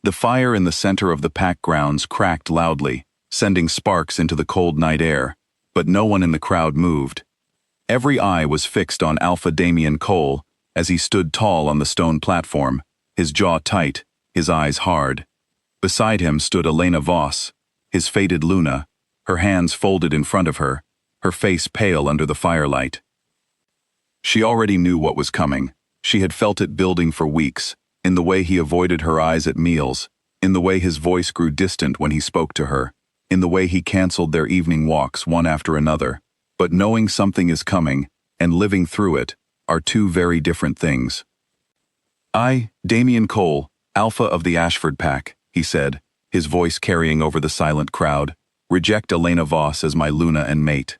The fire in the center of the pack grounds cracked loudly, sending sparks into the cold night air, but no one in the crowd moved. Every eye was fixed on Alpha Damien Cole as he stood tall on the stone platform, his jaw tight, his eyes hard. Beside him stood Elena Voss, his fated Luna, her hands folded in front of her, her face pale under the firelight. She already knew what was coming. She had felt it building for weeks, in the way he avoided her eyes at meals, in the way his voice grew distant when he spoke to her, in the way he canceled their evening walks one after another. But knowing something is coming, and living through it, are two very different things. "I, Damien Cole, Alpha of the Ashford Pack," he said, his voice carrying over the silent crowd, "reject Elena Voss as my Luna and mate."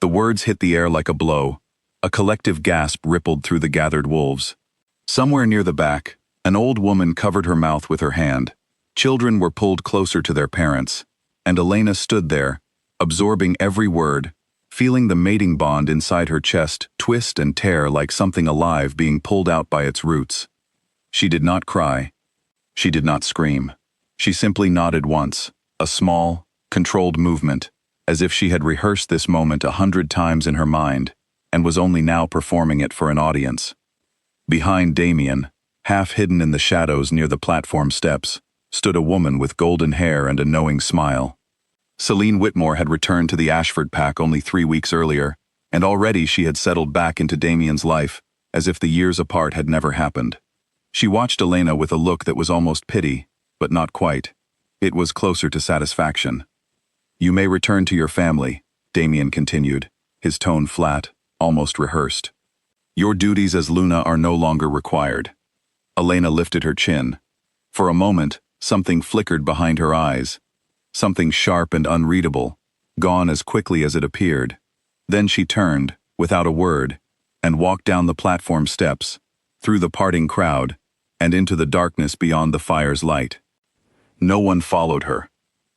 The words hit the air like a blow. A collective gasp rippled through the gathered wolves. Somewhere near the back, an old woman covered her mouth with her hand. Children were pulled closer to their parents, and Elena stood there, absorbing every word, feeling the mating bond inside her chest twist and tear like something alive being pulled out by its roots. She did not cry. She did not scream. She simply nodded once, a small, controlled movement, as if she had rehearsed this moment 100 times in her mind, and was only now performing it for an audience. Behind Damien, half hidden in the shadows near the platform steps, stood a woman with golden hair and a knowing smile. Celine Whitmore had returned to the Ashford Pack only 3 weeks earlier, and already she had settled back into Damien's life, as if the years apart had never happened. She watched Elena with a look that was almost pity, but not quite. It was closer to satisfaction. "You may return to your family," Damien continued, his tone flat, almost rehearsed. "Your duties as Luna are no longer required." Elena lifted her chin. For a moment, something flickered behind her eyes, something sharp and unreadable, gone as quickly as it appeared. Then she turned, without a word, and walked down the platform steps, through the parting crowd, and into the darkness beyond the fire's light. No one followed her.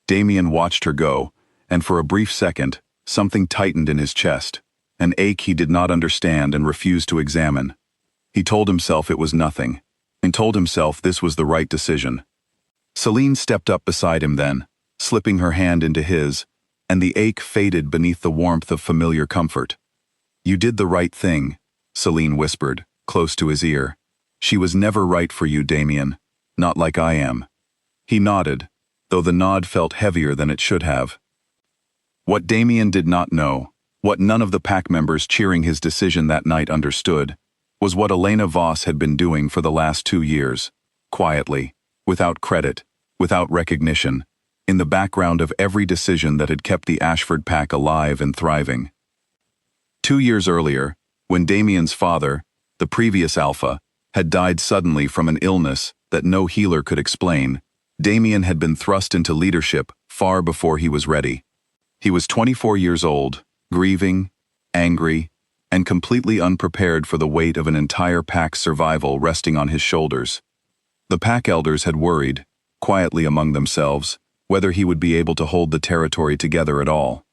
Damien watched her go, and for a brief second, something tightened in his chest, an ache he did not understand and refused to examine. He told himself it was nothing, and told himself this was the right decision. Celine stepped up beside him then, slipping her hand into his, and the ache faded beneath the warmth of familiar comfort. "You did the right thing," Celine whispered, close to his ear. "She was never right for you, Damien, not like I am." He nodded, though the nod felt heavier than it should have. What Damien did not know, what none of the pack members cheering his decision that night understood, was what Elena Voss had been doing for the last 2 years, quietly, without credit, without recognition, in the background of every decision that had kept the Ashford Pack alive and thriving. 2 years earlier, when Damien's father, the previous Alpha, had died suddenly from an illness that no healer could explain, Damien had been thrust into leadership far before he was ready. He was 24 years old, grieving, angry, and completely unprepared for the weight of an entire pack's survival resting on his shoulders. The pack elders had worried, quietly among themselves, whether he would be able to hold the territory together at all.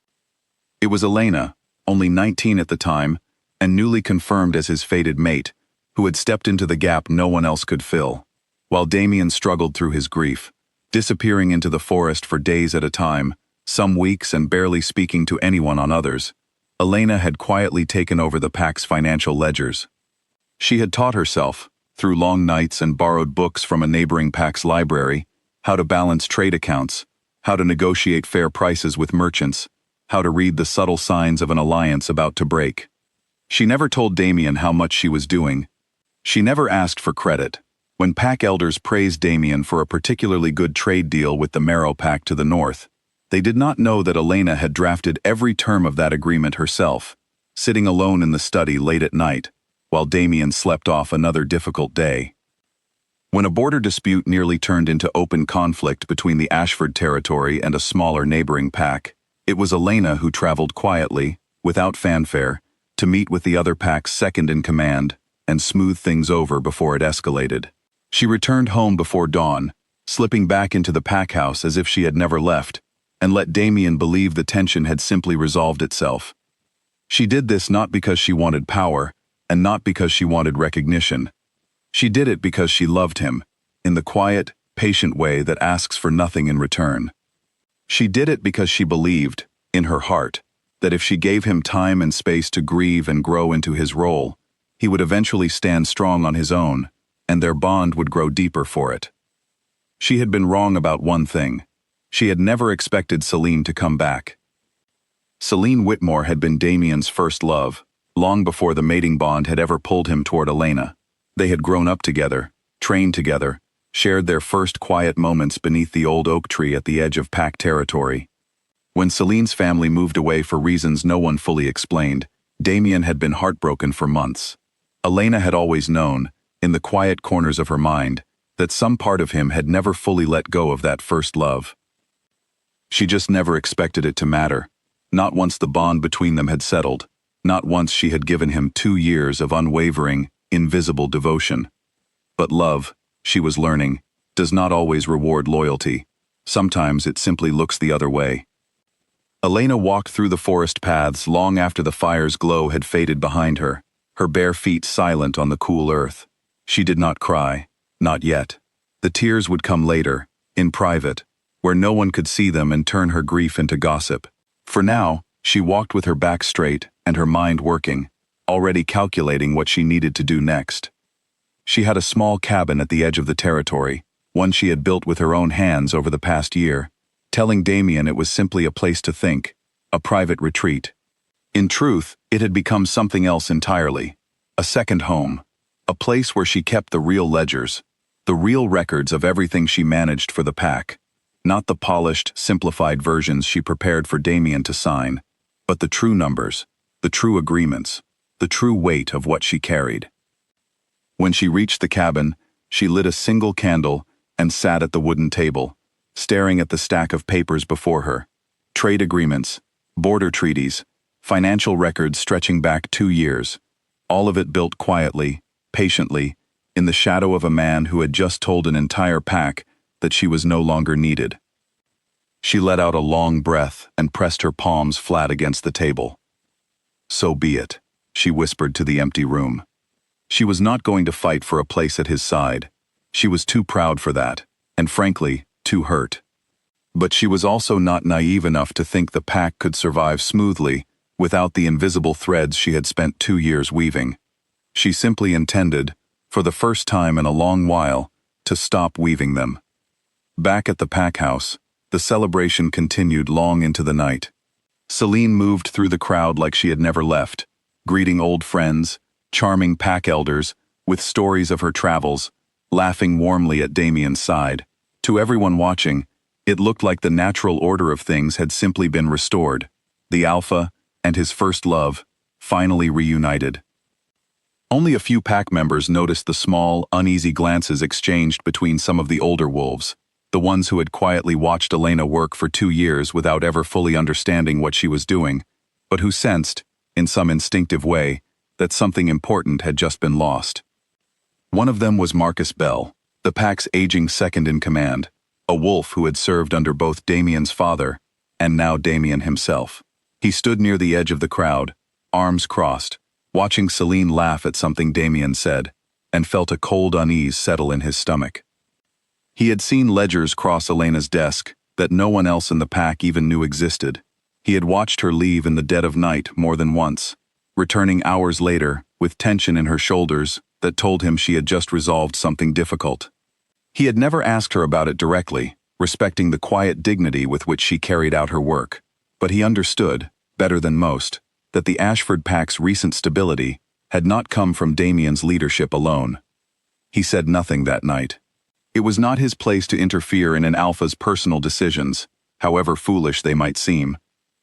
It was Elena, only 19 at the time, and newly confirmed as his fated mate, who had stepped into the gap no one else could fill. While Damien struggled through his grief, disappearing into the forest for days at a time, some weeks and barely speaking to anyone on others, Elena had quietly taken over the pack's financial ledgers. She had taught herself, through long nights and borrowed books from a neighboring pack's library, how to balance trade accounts, how to negotiate fair prices with merchants, how to read the subtle signs of an alliance about to break. She never told Damien how much she was doing. She never asked for credit. When pack elders praised Damien for a particularly good trade deal with the Marrow Pack to the north, they did not know that Elena had drafted every term of that agreement herself, sitting alone in the study late at night, while Damien slept off another difficult day. When a border dispute nearly turned into open conflict between the Ashford territory and a smaller neighboring pack, it was Elena who traveled quietly, without fanfare, to meet with the other pack's second-in-command and smooth things over before it escalated. She returned home before dawn, slipping back into the pack house as if she had never left, and let Damien believe the tension had simply resolved itself. She did this not because she wanted power, and not because she wanted recognition. She did it because she loved him, in the quiet, patient way that asks for nothing in return. She did it because she believed, in her heart, that if she gave him time and space to grieve and grow into his role, he would eventually stand strong on his own, and their bond would grow deeper for it. She had been wrong about one thing. She had never expected Celine to come back. Celine Whitmore had been Damien's first love, long before the mating bond had ever pulled him toward Elena. They had grown up together, trained together, shared their first quiet moments beneath the old oak tree at the edge of Pack territory. When Celine's family moved away for reasons no one fully explained, Damien had been heartbroken for months. Elena had always known, in the quiet corners of her mind, that some part of him had never fully let go of that first love. She just never expected it to matter, not once the bond between them had settled, not once she had given him 2 years of unwavering, invisible devotion. But love, she was learning, does not always reward loyalty. Sometimes it simply looks the other way. Elena walked through the forest paths long after the fire's glow had faded behind her, her bare feet silent on the cool earth. She did not cry, not yet. The tears would come later, in private, where no one could see them and turn her grief into gossip. For now, she walked with her back straight and her mind working, already calculating what she needed to do next. She had a small cabin at the edge of the territory, one she had built with her own hands over the past year, telling Damien it was simply a place to think, a private retreat. In truth, it had become something else entirely, a second home, a place where she kept the real ledgers, the real records of everything she managed for the Pack, not the polished, simplified versions she prepared for Damien to sign, but the true numbers, the true agreements, the true weight of what she carried. When she reached the cabin, she lit a single candle and sat at the wooden table, staring at the stack of papers before her. Trade agreements, border treaties, financial records stretching back 2 years, all of it built quietly, patiently, in the shadow of a man who had just told an entire Pack that she was no longer needed. She let out a long breath and pressed her palms flat against the table. So be it, she whispered to the empty room. She was not going to fight for a place at his side. She was too proud for that, and frankly, too hurt. But she was also not naive enough to think the Pack could survive smoothly without the invisible threads she had spent 2 years weaving. She simply intended, for the first time in a long while, to stop weaving them. Back at the Pack house, the celebration continued long into the night. Celine moved through the crowd like she had never left, greeting old friends, charming Pack elders, with stories of her travels, laughing warmly at Damien's side. To everyone watching, it looked like the natural order of things had simply been restored, the Alpha and his first love, finally reunited. Only a few Pack members noticed the small, uneasy glances exchanged between some of the older wolves, the ones who had quietly watched Elena work for 2 years without ever fully understanding what she was doing, but who sensed, in some instinctive way, that something important had just been lost. One of them was Marcus Bell, the Pack's aging second-in-command, a wolf who had served under both Damien's father and now Damien himself. He stood near the edge of the crowd, arms crossed, watching Celine laugh at something Damien said, and felt a cold unease settle in his stomach. He had seen ledgers cross Elena's desk that no one else in the Pack even knew existed. He had watched her leave in the dead of night more than once, returning hours later with tension in her shoulders that told him she had just resolved something difficult. He had never asked her about it directly, respecting the quiet dignity with which she carried out her work, but he understood, better than most, that the Ashford Pack's recent stability had not come from Damien's leadership alone. He said nothing that night. It was not his place to interfere in an Alpha's personal decisions, however foolish they might seem,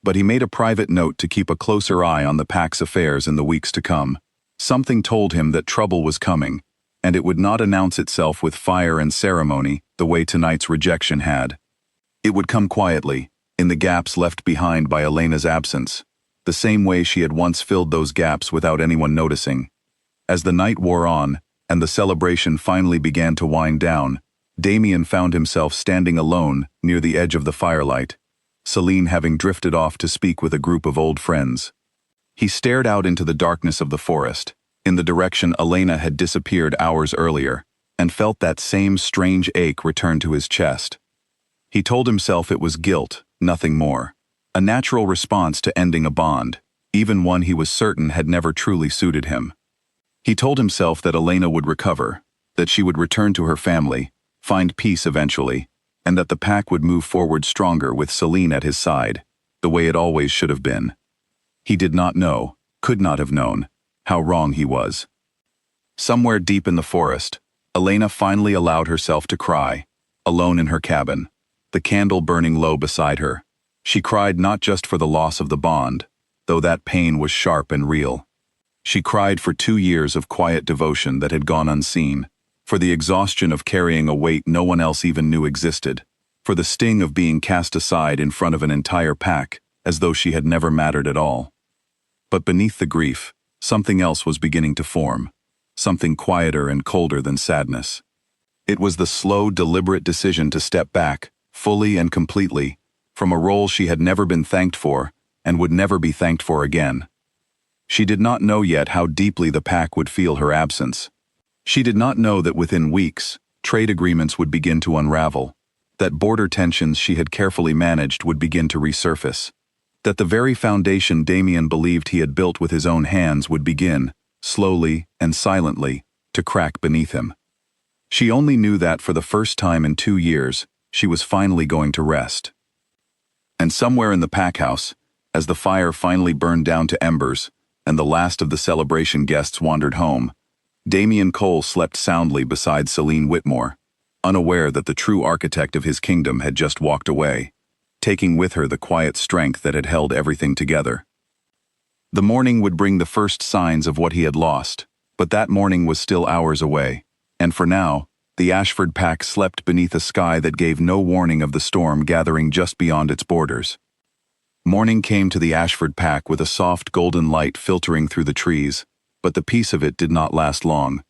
but he made a private note to keep a closer eye on the Pack's affairs in the weeks to come. Something told him that trouble was coming, and it would not announce itself with fire and ceremony the way tonight's rejection had. It would come quietly, in the gaps left behind by Elena's absence, the same way she had once filled those gaps without anyone noticing. As the night wore on, and the celebration finally began to wind down, Damien found himself standing alone near the edge of the firelight, Celine having drifted off to speak with a group of old friends. He stared out into the darkness of the forest, in the direction Elena had disappeared hours earlier, and felt that same strange ache return to his chest. He told himself it was guilt, nothing more. A natural response to ending a bond, even one he was certain had never truly suited him. He told himself that Elena would recover, that she would return to her family, find peace eventually, and that the pack would move forward stronger with Celine at his side, the way it always should have been. He did not know, could not have known, how wrong he was. Somewhere deep in the forest, Elena finally allowed herself to cry, alone in her cabin, the candle burning low beside her. She cried not just for the loss of the bond, though that pain was sharp and real. She cried for 2 years of quiet devotion that had gone unseen, for the exhaustion of carrying a weight no one else even knew existed, for the sting of being cast aside in front of an entire pack, as though she had never mattered at all. But beneath the grief, something else was beginning to form, something quieter and colder than sadness. It was the slow, deliberate decision to step back, fully and completely, from a role she had never been thanked for, and would never be thanked for again. She did not know yet how deeply the pack would feel her absence. She did not know that within weeks, trade agreements would begin to unravel, that border tensions she had carefully managed would begin to resurface, that the very foundation Damien believed he had built with his own hands would begin, slowly and silently, to crack beneath him. She only knew that for the first time in 2 years, she was finally going to rest. And somewhere in the pack house, as the fire finally burned down to embers, and the last of the celebration guests wandered home, Damien Cole slept soundly beside Celine Whitmore, unaware that the true architect of his kingdom had just walked away, taking with her the quiet strength that had held everything together. The morning would bring the first signs of what he had lost, but that morning was still hours away, and for now, the Ashford pack slept beneath a sky that gave no warning of the storm gathering just beyond its borders. Morning came to the Ashford pack with a soft golden light filtering through the trees, but the peace of it did not last long.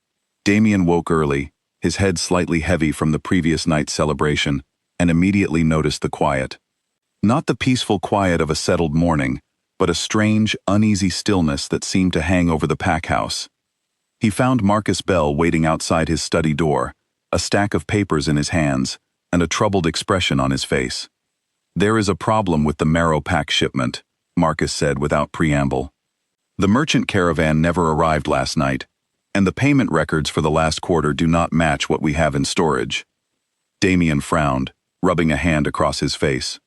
Damien woke early, his head slightly heavy from the previous night's celebration, and immediately noticed the quiet. Not the peaceful quiet of a settled morning, but a strange, uneasy stillness that seemed to hang over the pack house. He found Marcus Bell waiting outside his study door, a stack of papers in his hands, and a troubled expression on his face. "There is a problem with the Marrow pack shipment," Marcus said without preamble. "The merchant caravan never arrived last night, and the payment records for the last quarter do not match what we have in storage." Damien frowned, rubbing a hand across his face.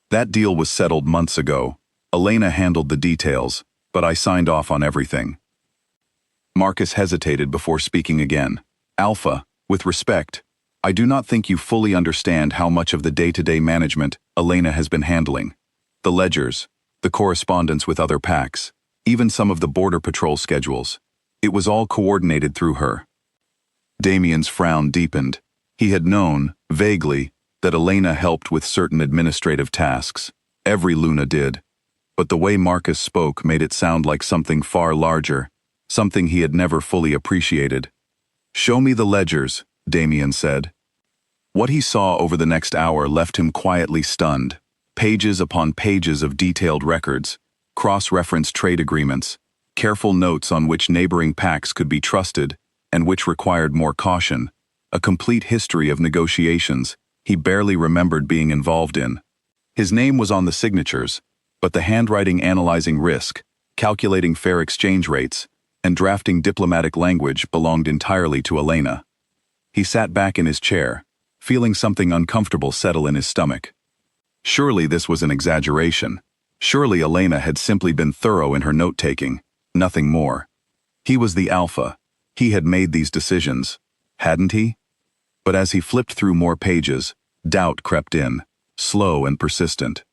"That deal was settled months ago. Elena handled the details, but I signed off on everything." Marcus hesitated before speaking again. "Alpha, with respect, I do not think you fully understand how much of the day-to-day management Elena has been handling. The ledgers, the correspondence with other packs, even some of the border patrol schedules. It was all coordinated through her." Damien's frown deepened. He had known, vaguely, that Elena helped with certain administrative tasks. Every Luna did. But the way Marcus spoke made it sound like something far larger, something he had never fully appreciated. "Show me the ledgers," Damien said. What he saw over the next hour left him quietly stunned. Pages upon pages of detailed records, cross-referenced trade agreements, careful notes on which neighboring packs could be trusted and which required more caution, a complete history of negotiations he barely remembered being involved in. His name was on the signatures, but the handwriting analyzing risk, calculating fair exchange rates, and drafting diplomatic language belonged entirely to Elena. He sat back in his chair, feeling something uncomfortable settle in his stomach. Surely this was an exaggeration. Surely Elena had simply been thorough in her note-taking, nothing more. He was the alpha. He had made these decisions, hadn't he? But as he flipped through more pages, doubt crept in, slow and persistent.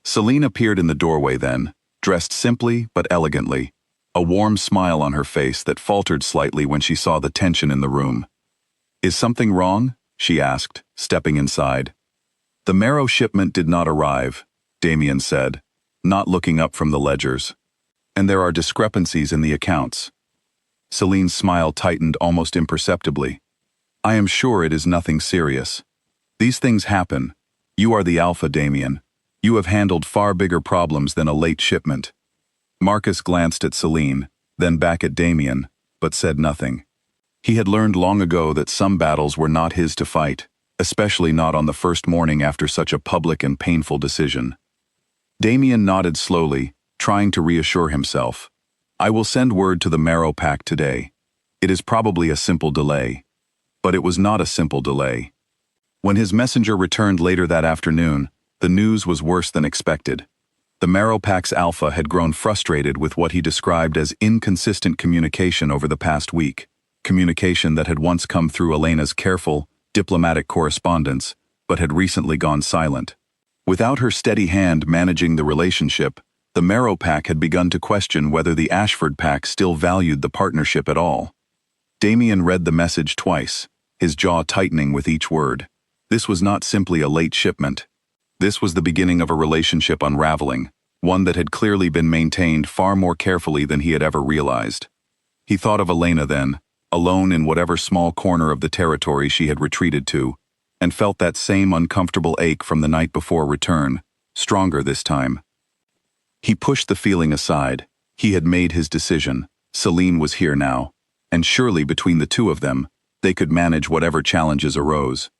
Celine appeared in the doorway then, dressed simply but elegantly, a warm smile on her face that faltered slightly when she saw the tension in the room. "Is something wrong?" she asked, stepping inside. "The Marrow shipment did not arrive," Damien said, not looking up from the ledgers. "And there are discrepancies in the accounts." Celine's smile tightened almost imperceptibly. "I am sure it is nothing serious. These things happen. You are the alpha, Damien. You have handled far bigger problems than a late shipment." Marcus glanced at Celine, then back at Damien, but said nothing. He had learned long ago that some battles were not his to fight, especially not on the first morning after such a public and painful decision. Damien nodded slowly, trying to reassure himself. I will send word to the Marrow Pack today. It is probably a simple delay. But it was not a simple delay. When his messenger returned later that afternoon, the news was worse than expected. The Marrow Pack's Alpha had grown frustrated with what he described as inconsistent communication over the past week, communication that had once come through Elena's careful, diplomatic correspondence, but had recently gone silent. Without her steady hand managing the relationship, the Marrow Pack had begun to question whether the Ashford Pack still valued the partnership at all. Damien read the message twice, his jaw tightening with each word. This was not simply a late shipment. This was the beginning of a relationship unraveling, one that had clearly been maintained far more carefully than he had ever realized. He thought of Elena then, alone in whatever small corner of the territory she had retreated to, and felt that same uncomfortable ache from the night before return, stronger this time. He pushed the feeling aside. He had made his decision. Celine was here now, and surely between the two of them, they could manage whatever challenges arose.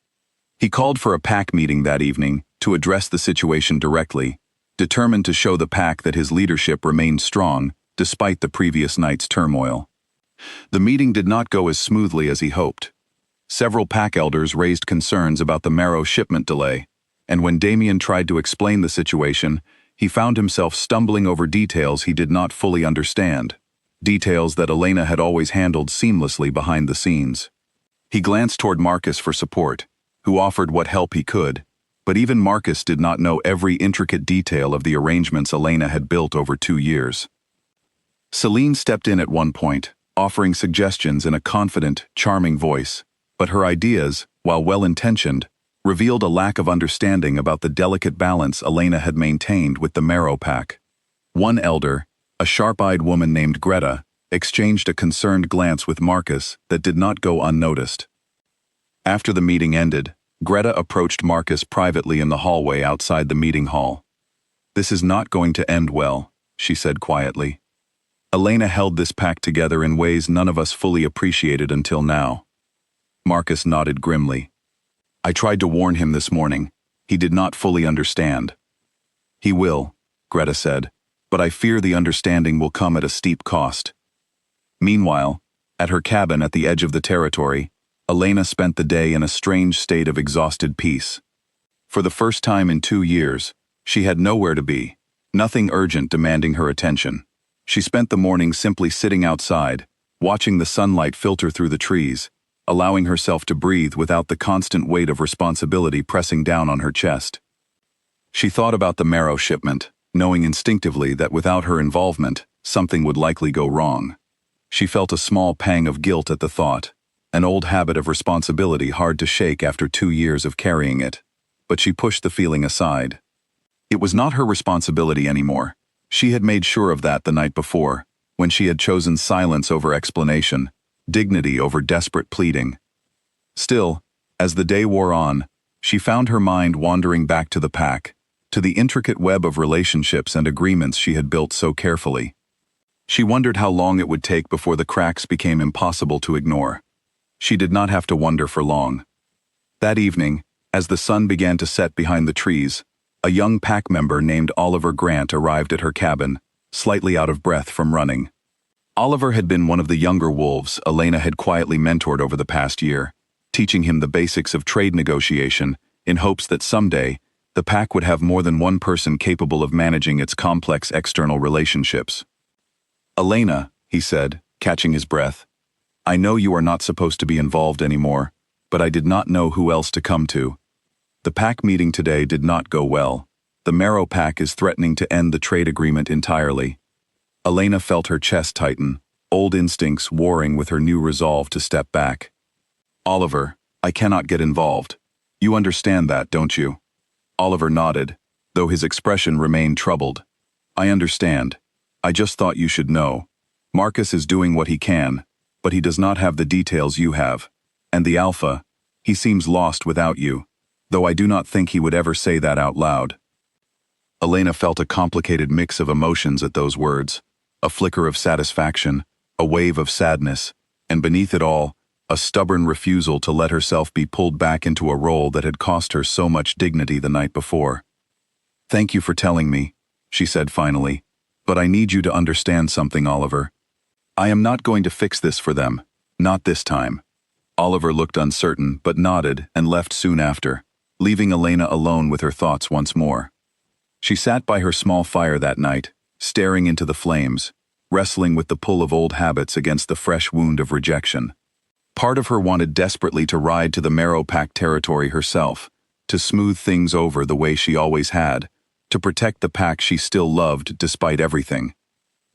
He called for a pack meeting that evening to address the situation directly, determined to show the pack that his leadership remained strong despite the previous night's turmoil. The meeting did not go as smoothly as he hoped. Several pack elders raised concerns about the Marrow shipment delay, and when Damien tried to explain the situation, he found himself stumbling over details he did not fully understand, details that Elena had always handled seamlessly behind the scenes. He glanced toward Marcus for support, who offered what help he could, but even Marcus did not know every intricate detail of the arrangements Elena had built over 2 years. Celine stepped in at one point, offering suggestions in a confident, charming voice, but her ideas, while well-intentioned, revealed a lack of understanding about the delicate balance Elena had maintained with the Marrow Pack. One elder, a sharp-eyed woman named Greta, exchanged a concerned glance with Marcus that did not go unnoticed. After the meeting ended, Greta approached Marcus privately in the hallway outside the meeting hall. "This is not going to end well," she said quietly. "Elena held this pack together in ways none of us fully appreciated until now." Marcus nodded grimly. "I tried to warn him this morning. He did not fully understand." "He will," Greta said, "but I fear the understanding will come at a steep cost." Meanwhile, at her cabin at the edge of the territory, Elena spent the day in a strange state of exhausted peace. For the first time in 2 years, she had nowhere to be, nothing urgent demanding her attention. She spent the morning simply sitting outside, watching the sunlight filter through the trees, allowing herself to breathe without the constant weight of responsibility pressing down on her chest. She thought about the Marrow shipment, knowing instinctively that without her involvement, something would likely go wrong. She felt a small pang of guilt at the thought, an old habit of responsibility hard to shake after 2 years of carrying it, but she pushed the feeling aside. It was not her responsibility anymore. She had made sure of that the night before, when she had chosen silence over explanation, dignity over desperate pleading. Still, as the day wore on, she found her mind wandering back to the pack, to the intricate web of relationships and agreements she had built so carefully. She wondered how long it would take before the cracks became impossible to ignore. She did not have to wonder for long. That evening, as the sun began to set behind the trees, a young pack member named Oliver Grant arrived at her cabin, slightly out of breath from running. Oliver had been one of the younger wolves Elena had quietly mentored over the past year, teaching him the basics of trade negotiation in hopes that someday, the pack would have more than one person capable of managing its complex external relationships. "Elena," he said, catching his breath, "I know you are not supposed to be involved anymore, but I did not know who else to come to. The pack meeting today did not go well. The Marrow Pack is threatening to end the trade agreement entirely." Elena felt her chest tighten, old instincts warring with her new resolve to step back. "Oliver, I cannot get involved. You understand that, don't you?" Oliver nodded, though his expression remained troubled. "I understand. I just thought you should know. Marcus is doing what he can, but he does not have the details you have. And the Alpha, he seems lost without you, though I do not think he would ever say that out loud." Elena felt a complicated mix of emotions at those words, a flicker of satisfaction, a wave of sadness, and beneath it all, a stubborn refusal to let herself be pulled back into a role that had cost her so much dignity the night before. "Thank you for telling me," she said finally, "but I need you to understand something, Oliver. I am not going to fix this for them, not this time." Oliver looked uncertain but nodded and left soon after, leaving Elena alone with her thoughts once more. She sat by her small fire that night, staring into the flames, wrestling with the pull of old habits against the fresh wound of rejection. Part of her wanted desperately to ride to the Marrow Pack territory herself, to smooth things over the way she always had, to protect the pack she still loved despite everything.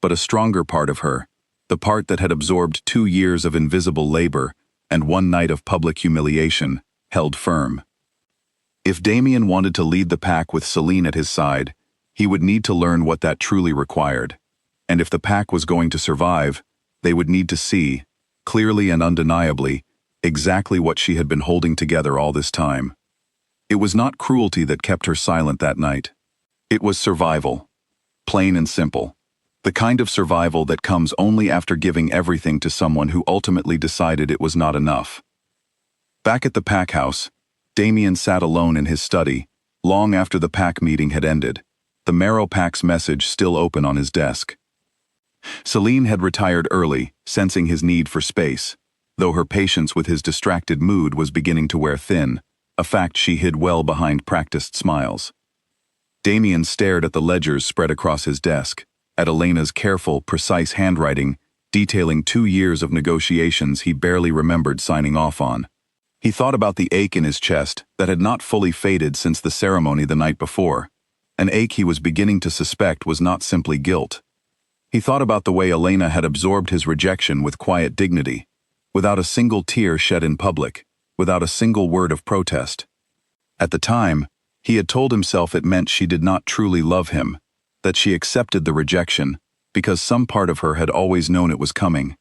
But a stronger part of her, the part that had absorbed 2 years of invisible labor and 1 night of public humiliation, held firm. If Damien wanted to lead the pack with Celine at his side, he would need to learn what that truly required. And if the pack was going to survive, they would need to see, clearly and undeniably, exactly what she had been holding together all this time. It was not cruelty that kept her silent that night. It was survival. Plain and simple. The kind of survival that comes only after giving everything to someone who ultimately decided it was not enough. Back at the pack house, Damien sat alone in his study, long after the pack meeting had ended, the Marrow Pack's message still open on his desk. Celine had retired early, sensing his need for space, though her patience with his distracted mood was beginning to wear thin, a fact she hid well behind practiced smiles. Damien stared at the ledgers spread across his desk, at Elena's careful, precise handwriting, detailing 2 years of negotiations he barely remembered signing off on. He thought about the ache in his chest that had not fully faded since the ceremony the night before, an ache he was beginning to suspect was not simply guilt. He thought about the way Elena had absorbed his rejection with quiet dignity, without a single tear shed in public, without a single word of protest. At the time, he had told himself it meant she did not truly love him, that she accepted the rejection because some part of her had always known it was coming.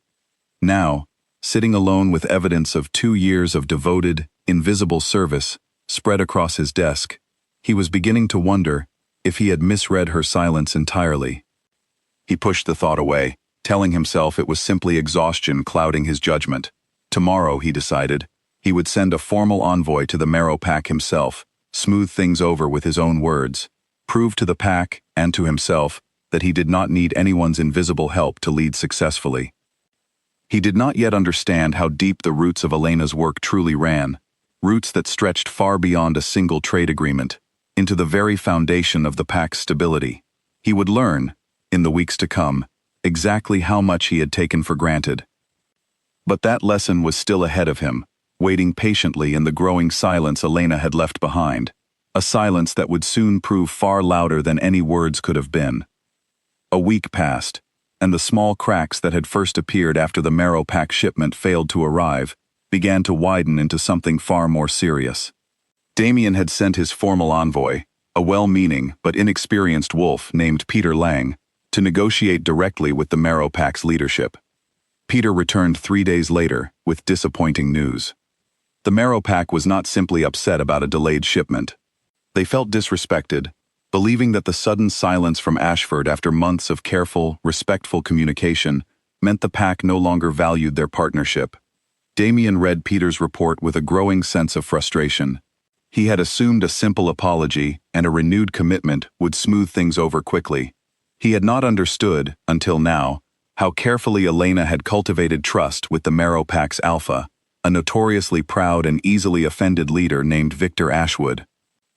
Now, sitting alone with evidence of 2 years of devoted, invisible service spread across his desk, he was beginning to wonder if he had misread her silence entirely. He pushed the thought away, telling himself it was simply exhaustion clouding his judgment. Tomorrow, he decided, he would send a formal envoy to the Marrow Pack himself, smooth things over with his own words, prove to the pack and to himself that he did not need anyone's invisible help to lead successfully. He did not yet understand how deep the roots of Elena's work truly ran, roots that stretched far beyond a single trade agreement, into the very foundation of the pack's stability. He would learn, in the weeks to come, exactly how much he had taken for granted. But that lesson was still ahead of him, waiting patiently in the growing silence Elena had left behind, a silence that would soon prove far louder than any words could have been. A week passed, and the small cracks that had first appeared after the Marrow Pack shipment failed to arrive began to widen into something far more serious. Damien had sent his formal envoy, a well-meaning but inexperienced wolf named Peter Lang, to negotiate directly with the Marrow Pack's leadership. Peter returned 3 days later with disappointing news. The Marrow Pack was not simply upset about a delayed shipment. They felt disrespected, believing that the sudden silence from Ashford after months of careful, respectful communication meant the pack no longer valued their partnership. Damien read Peter's report with a growing sense of frustration. He had assumed a simple apology and a renewed commitment would smooth things over quickly. He had not understood, until now, how carefully Elena had cultivated trust with the Marrow Pack's alpha, a notoriously proud and easily offended leader named Victor Ashwood.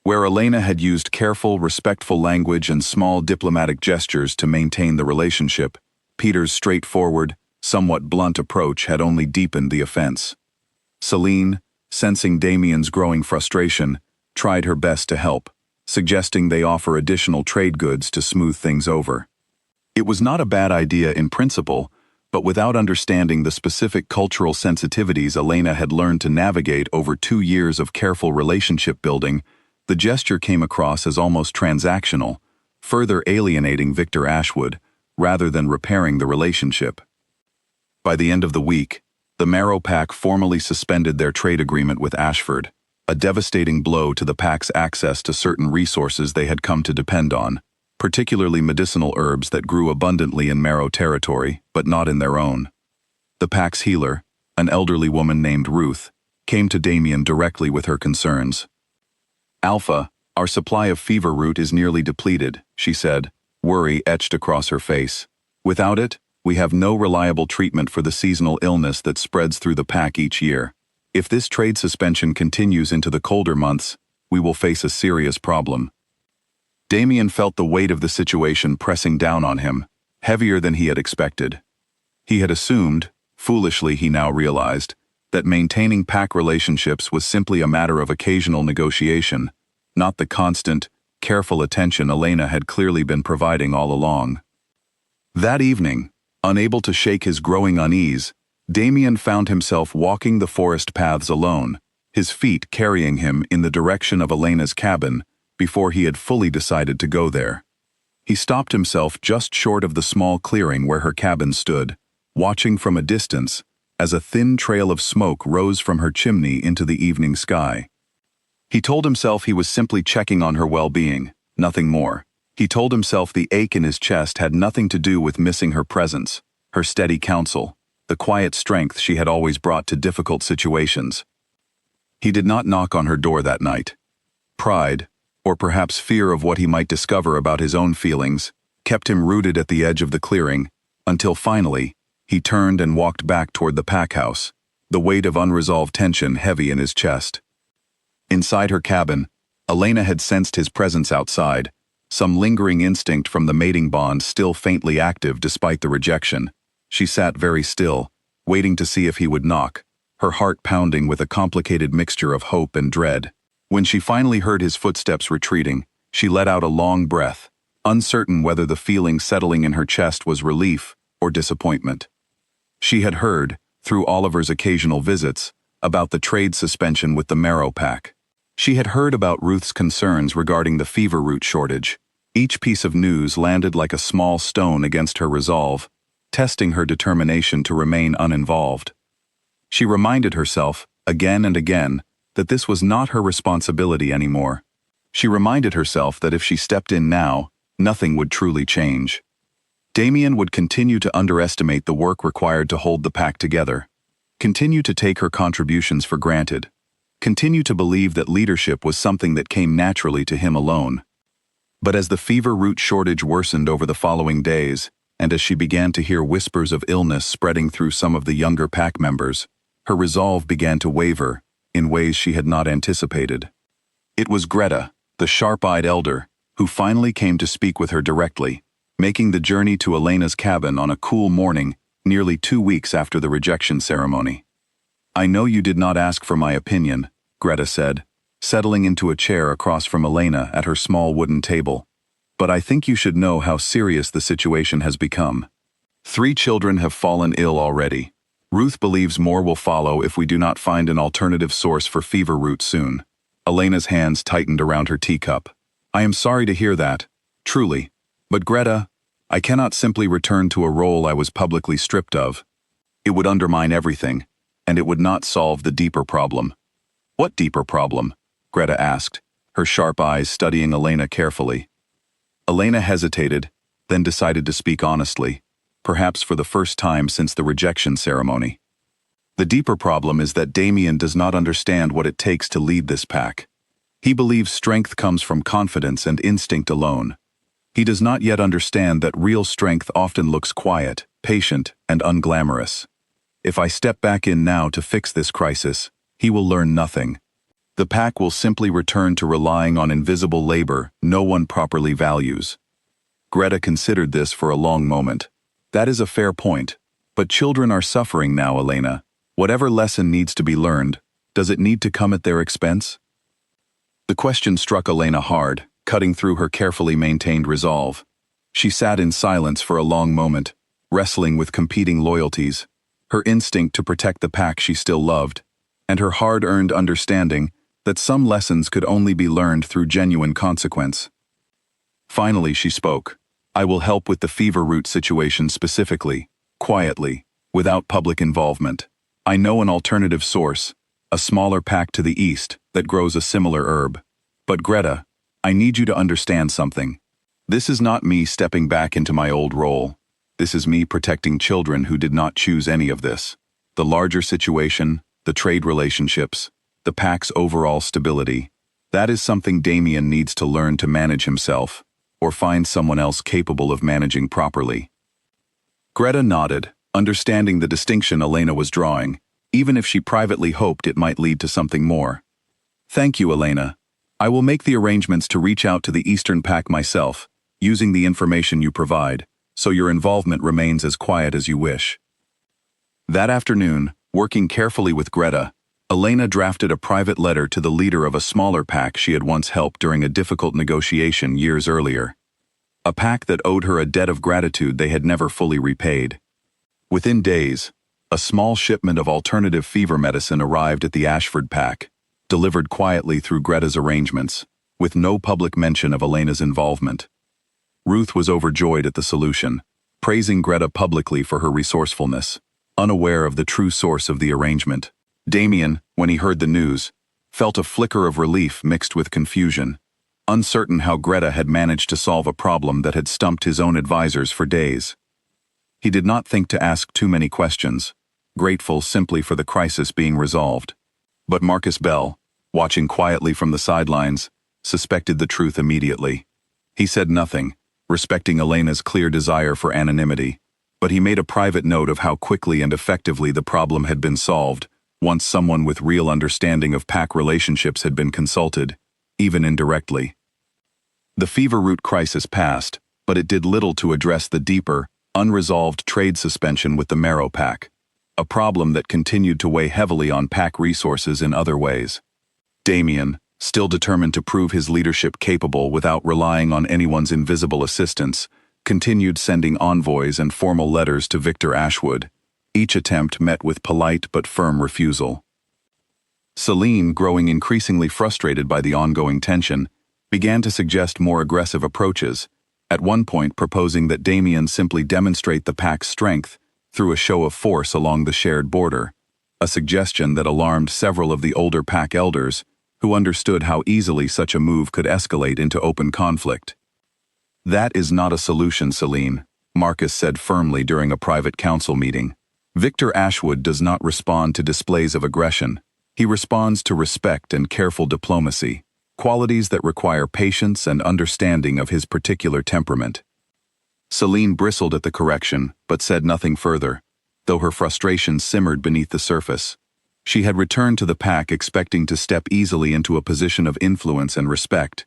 Where Elena had used careful, respectful language and small diplomatic gestures to maintain the relationship, Peter's straightforward, somewhat blunt approach had only deepened the offense. Celine, sensing Damien's growing frustration, tried her best to help, suggesting they offer additional trade goods to smooth things over. It was not a bad idea in principle, but without understanding the specific cultural sensitivities Elena had learned to navigate over 2 years of careful relationship building, the gesture came across as almost transactional, further alienating Victor Ashwood, rather than repairing the relationship. By the end of the week, the Marrow Pack formally suspended their trade agreement with Ashford, a devastating blow to the pack's access to certain resources they had come to depend on, particularly medicinal herbs that grew abundantly in Marrow territory, but not in their own. The pack's healer, an elderly woman named Ruth, came to Damien directly with her concerns. "Alpha, our supply of fever root is nearly depleted," she said, worry etched across her face. "Without it, we have no reliable treatment for the seasonal illness that spreads through the pack each year. If this trade suspension continues into the colder months, we will face a serious problem." Damien felt the weight of the situation pressing down on him, heavier than he had expected. He had assumed, foolishly he now realized, that maintaining pack relationships was simply a matter of occasional negotiation, not the constant, careful attention Elena had clearly been providing all along. That evening, unable to shake his growing unease, Damien found himself walking the forest paths alone, his feet carrying him in the direction of Elena's cabin before he had fully decided to go there. He stopped himself just short of the small clearing where her cabin stood, watching from a distance as a thin trail of smoke rose from her chimney into the evening sky. He told himself he was simply checking on her well-being, nothing more. He told himself the ache in his chest had nothing to do with missing her presence, her steady counsel, the quiet strength she had always brought to difficult situations. He did not knock on her door that night. Pride, or perhaps fear of what he might discover about his own feelings, kept him rooted at the edge of the clearing, until finally, he turned and walked back toward the pack house, the weight of unresolved tension heavy in his chest. Inside her cabin, Elena had sensed his presence outside, some lingering instinct from the mating bond still faintly active despite the rejection. She sat very still, waiting to see if he would knock, her heart pounding with a complicated mixture of hope and dread. When she finally heard his footsteps retreating, she let out a long breath, uncertain whether the feeling settling in her chest was relief or disappointment. She had heard, through Oliver's occasional visits, about the trade suspension with the Marrow Pack. She had heard about Ruth's concerns regarding the fever root shortage. Each piece of news landed like a small stone against her resolve, testing her determination to remain uninvolved. She reminded herself, again and again, that this was not her responsibility anymore. She reminded herself that if she stepped in now, nothing would truly change. Damien would continue to underestimate the work required to hold the pack together, continue to take her contributions for granted, continue to believe that leadership was something that came naturally to him alone. But as the fever root shortage worsened over the following days, and as she began to hear whispers of illness spreading through some of the younger pack members, her resolve began to waver in ways she had not anticipated. It was Greta, the sharp-eyed elder, who finally came to speak with her directly, making the journey to Elena's cabin on a cool morning nearly 2 weeks after the rejection ceremony. "I know you did not ask for my opinion," Greta said, settling into a chair across from Elena at her small wooden table. "But I think you should know how serious the situation has become. 3 children have fallen ill already. Ruth believes more will follow if we do not find an alternative source for fever root soon." Elena's hands tightened around her teacup. "I am sorry to hear that, truly. But Greta, I cannot simply return to a role I was publicly stripped of. It would undermine everything, and it would not solve the deeper problem." "What deeper problem?" Greta asked, her sharp eyes studying Elena carefully. Elena hesitated, then decided to speak honestly, perhaps for the first time since the rejection ceremony. "The deeper problem is that Damien does not understand what it takes to lead this pack. He believes strength comes from confidence and instinct alone. He does not yet understand that real strength often looks quiet, patient, and unglamorous. If I step back in now to fix this crisis, he will learn nothing. The pack will simply return to relying on invisible labor no one properly values." Greta considered this for a long moment. "That is a fair point. But children are suffering now, Elena. Whatever lesson needs to be learned, does it need to come at their expense?" The question struck Elena hard, cutting through her carefully maintained resolve. She sat in silence for a long moment, wrestling with competing loyalties, her instinct to protect the pack she still loved, and her hard-earned understanding that some lessons could only be learned through genuine consequence. Finally she spoke. "I will help with the fever root situation specifically, quietly, without public involvement. I know an alternative source, a smaller pack to the east that grows a similar herb. But Greta, I need you to understand something. This is not me stepping back into my old role. This is me protecting children who did not choose any of this. the larger situation, the trade relationships, the pack's overall stability. That is something Damien needs to learn to manage himself, or find someone else capable of managing properly. Greta nodded, understanding the distinction Elena was drawing, even if she privately hoped it might lead to something more. Thank you, Elena. I will make the arrangements to reach out to the Eastern Pack myself, using the information you provide, so your involvement remains as quiet as you wish. That afternoon, working carefully with Greta, Elena drafted a private letter to the leader of a smaller pack she had once helped during a difficult negotiation years earlier. A pack that owed her a debt of gratitude they had never fully repaid. Within days, a small shipment of alternative fever medicine arrived at the Ashford pack, delivered quietly through Greta's arrangements, with no public mention of Elena's involvement. Ruth was overjoyed at the solution, praising Greta publicly for her resourcefulness, unaware of the true source of the arrangement. Damien, when he heard the news, felt a flicker of relief mixed with confusion, uncertain how Greta had managed to solve a problem that had stumped his own advisors for days. He did not think to ask too many questions, grateful simply for the crisis being resolved. But Marcus Bell, watching quietly from the sidelines, suspected the truth immediately. He said nothing, respecting Elena's clear desire for anonymity, but he made a private note of how quickly and effectively the problem had been solved, once someone with real understanding of pack relationships had been consulted, even indirectly. The fever root crisis passed, but it did little to address the deeper, unresolved trade suspension with the Marrow pack, a problem that continued to weigh heavily on pack resources in other ways. Damien, still determined to prove his leadership capable without relying on anyone's invisible assistance, continued sending envoys and formal letters to Victor Ashwood, each attempt met with polite but firm refusal. Celine, growing increasingly frustrated by the ongoing tension, began to suggest more aggressive approaches, at one point proposing that Damien simply demonstrate the pack's strength through a show of force along the shared border, a suggestion that alarmed several of the older pack elders, who understood how easily such a move could escalate into open conflict. That is not a solution, Celine, Marcus said firmly during a private council meeting. Victor Ashwood does not respond to displays of aggression. He responds to respect and careful diplomacy, qualities that require patience and understanding of his particular temperament. Celine bristled at the correction, but said nothing further, though her frustration simmered beneath the surface. She had returned to the pack expecting to step easily into a position of influence and respect,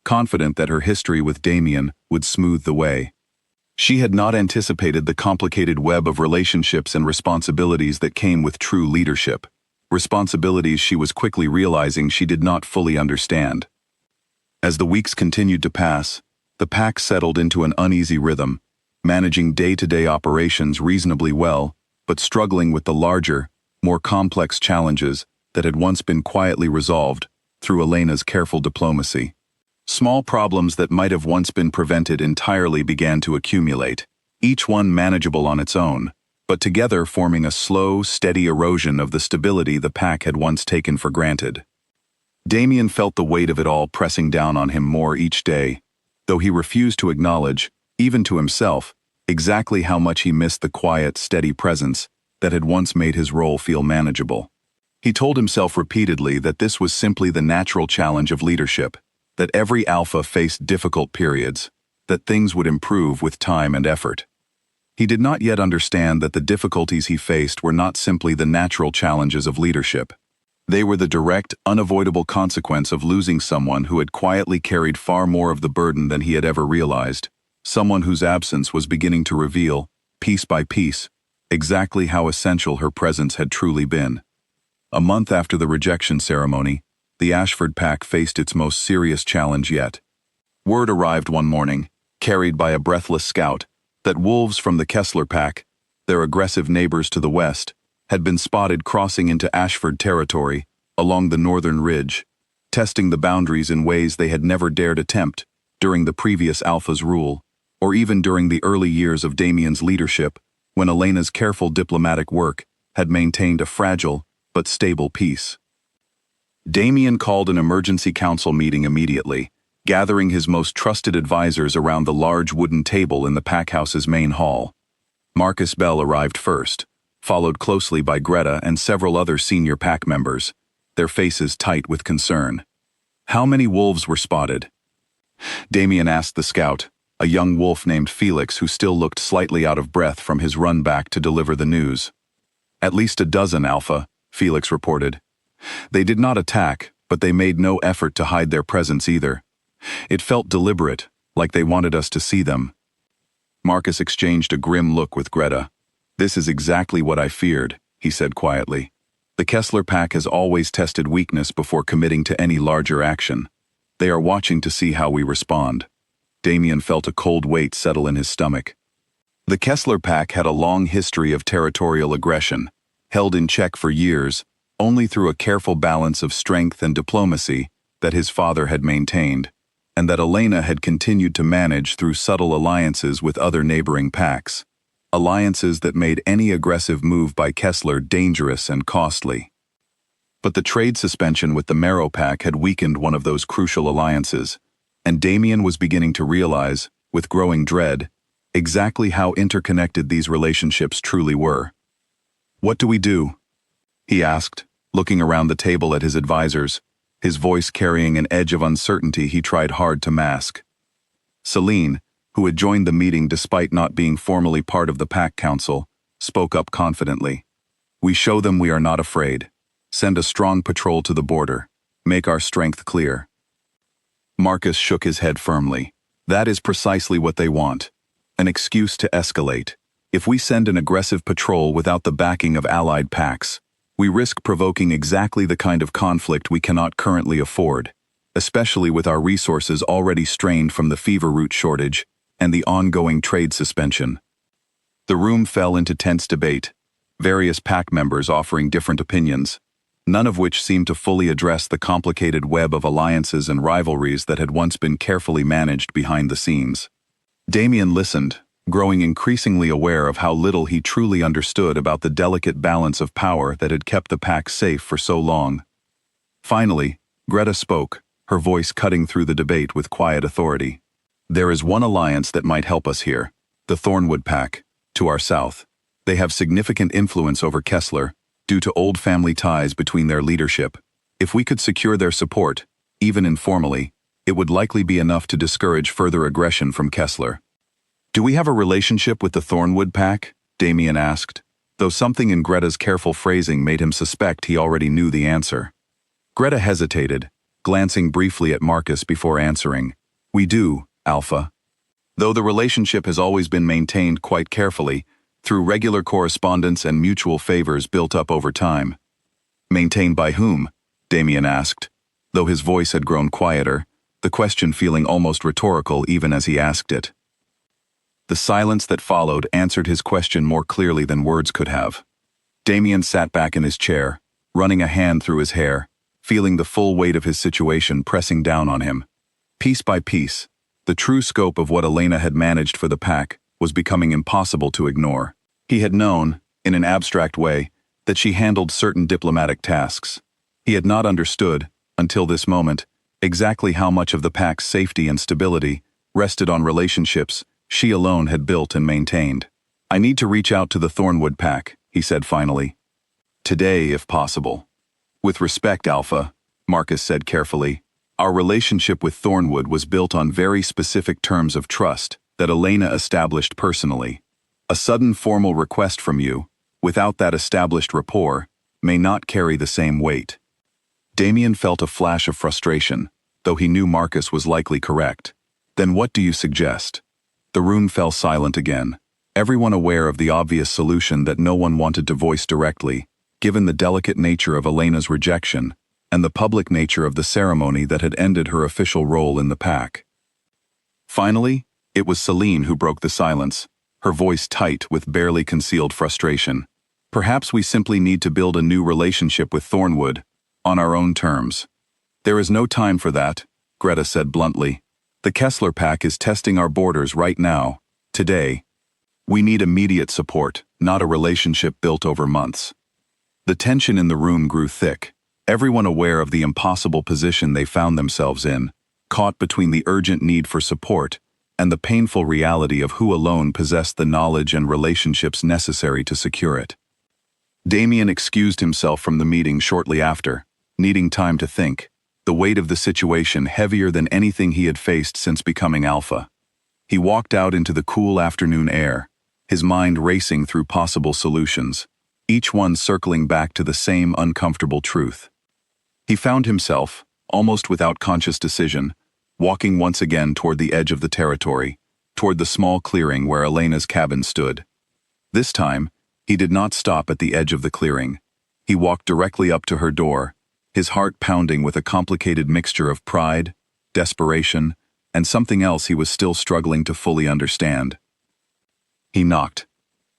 confident that her history with Damien would smooth the way. She had not anticipated the complicated web of relationships and responsibilities that came with true leadership, responsibilities she was quickly realizing she did not fully understand. As the weeks continued to pass, the pack settled into an uneasy rhythm, managing day-to-day operations reasonably well, but struggling with the larger, more complex challenges that had once been quietly resolved through Elena's careful diplomacy. Small problems that might have once been prevented entirely began to accumulate, each one manageable on its own, but together forming a slow, steady erosion of the stability the pack had once taken for granted. Damien felt the weight of it all pressing down on him more each day, though he refused to acknowledge, even to himself, exactly how much he missed the quiet, steady presence that had once made his role feel manageable. He told himself repeatedly that this was simply the natural challenge of leadership, that every alpha faced difficult periods, that things would improve with time and effort. He did not yet understand that the difficulties he faced were not simply the natural challenges of leadership. They were the direct, unavoidable consequence of losing someone who had quietly carried far more of the burden than he had ever realized, someone whose absence was beginning to reveal, piece by piece, exactly how essential her presence had truly been. A month after the rejection ceremony, the Ashford pack faced its most serious challenge yet. Word arrived one morning, carried by a breathless scout, that wolves from the Kessler pack, their aggressive neighbors to the west, had been spotted crossing into Ashford territory along the northern ridge, testing the boundaries in ways they had never dared attempt during the previous Alpha's rule, or even during the early years of Damien's leadership, when Elena's careful diplomatic work had maintained a fragile but stable peace. Damien called an emergency council meeting immediately, gathering his most trusted advisors around the large wooden table in the packhouse's main hall. Marcus Bell arrived first, followed closely by Greta and several other senior pack members, their faces tight with concern. How many wolves were spotted? Damien asked the scout, a young wolf named Felix who still looked slightly out of breath from his run back to deliver the news. At least a dozen, Alpha, Felix reported. They did not attack, but they made no effort to hide their presence either. It felt deliberate, like they wanted us to see them. Marcus exchanged a grim look with Greta. This is exactly what I feared, he said quietly. The Kessler pack has always tested weakness before committing to any larger action. They are watching to see how we respond. Damien felt a cold weight settle in his stomach. The Kessler pack had a long history of territorial aggression, held in check for years, only through a careful balance of strength and diplomacy that his father had maintained, and that Elena had continued to manage through subtle alliances with other neighboring packs. Alliances that made any aggressive move by Kessler dangerous and costly. But the trade suspension with the Marrow pack had weakened one of those crucial alliances, and Damien was beginning to realize, with growing dread, exactly how interconnected these relationships truly were. What do we do? He asked, looking around the table at his advisors, his voice carrying an edge of uncertainty he tried hard to mask. Celine, who had joined the meeting despite not being formally part of the pack council, spoke up confidently. We show them we are not afraid. Send a strong patrol to the border. Make our strength clear. Marcus shook his head firmly. That is precisely what they want. An excuse to escalate. If we send an aggressive patrol without the backing of allied packs, we risk provoking exactly the kind of conflict we cannot currently afford, especially with our resources already strained from the fever root shortage and the ongoing trade suspension. The room fell into tense debate, various pack members offering different opinions, none of which seemed to fully address the complicated web of alliances and rivalries that had once been carefully managed behind the scenes. Damien listened, growing increasingly aware of how little he truly understood about the delicate balance of power that had kept the pack safe for so long. Finally, Greta spoke, her voice cutting through the debate with quiet authority. There is one alliance that might help us here, the Thornwood pack, to our south. They have significant influence over Kessler, due to old family ties between their leadership. If we could secure their support, even informally, it would likely be enough to discourage further aggression from Kessler. Do we have a relationship with the Thornwood pack? Damien asked, though something in Greta's careful phrasing made him suspect he already knew the answer. Greta hesitated, glancing briefly at Marcus before answering. We do, Alpha. Though the relationship has always been maintained quite carefully, through regular correspondence and mutual favors built up over time. Maintained by whom? Damien asked, though his voice had grown quieter, the question feeling almost rhetorical even as he asked it. The silence that followed answered his question more clearly than words could have. Damien sat back in his chair, running a hand through his hair, feeling the full weight of his situation pressing down on him. Piece by piece, the true scope of what Elena had managed for the pack was becoming impossible to ignore. He had known, in an abstract way, that she handled certain diplomatic tasks. He had not understood, until this moment, exactly how much of the pack's safety and stability rested on relationships she alone had built and maintained. I need to reach out to the Thornwood pack, he said finally. Today, if possible. With respect, Alpha, Marcus said carefully, our relationship with Thornwood was built on very specific terms of trust that Elena established personally. A sudden formal request from you, without that established rapport, may not carry the same weight. Damien felt a flash of frustration, though he knew Marcus was likely correct. Then what do you suggest? The room fell silent again, everyone aware of the obvious solution that no one wanted to voice directly, given the delicate nature of Elena's rejection and the public nature of the ceremony that had ended her official role in the pack. Finally, it was Celine who broke the silence, her voice tight with barely concealed frustration. Perhaps we simply need to build a new relationship with Thornwood, on our own terms. There is no time for that, Greta said bluntly. The Kessler pack is testing our borders right now, today. We need immediate support, not a relationship built over months. The tension in the room grew thick, everyone aware of the impossible position they found themselves in, caught between the urgent need for support and the painful reality of who alone possessed the knowledge and relationships necessary to secure it. Damien excused himself from the meeting shortly after, needing time to think, the weight of the situation heavier than anything he had faced since becoming Alpha. He walked out into the cool afternoon air, his mind racing through possible solutions, each one circling back to the same uncomfortable truth. He found himself, almost without conscious decision, walking once again toward the edge of the territory, toward the small clearing where Elena's cabin stood. This time, he did not stop at the edge of the clearing. He walked directly up to her door, his heart pounding with a complicated mixture of pride, desperation, and something else he was still struggling to fully understand. He knocked.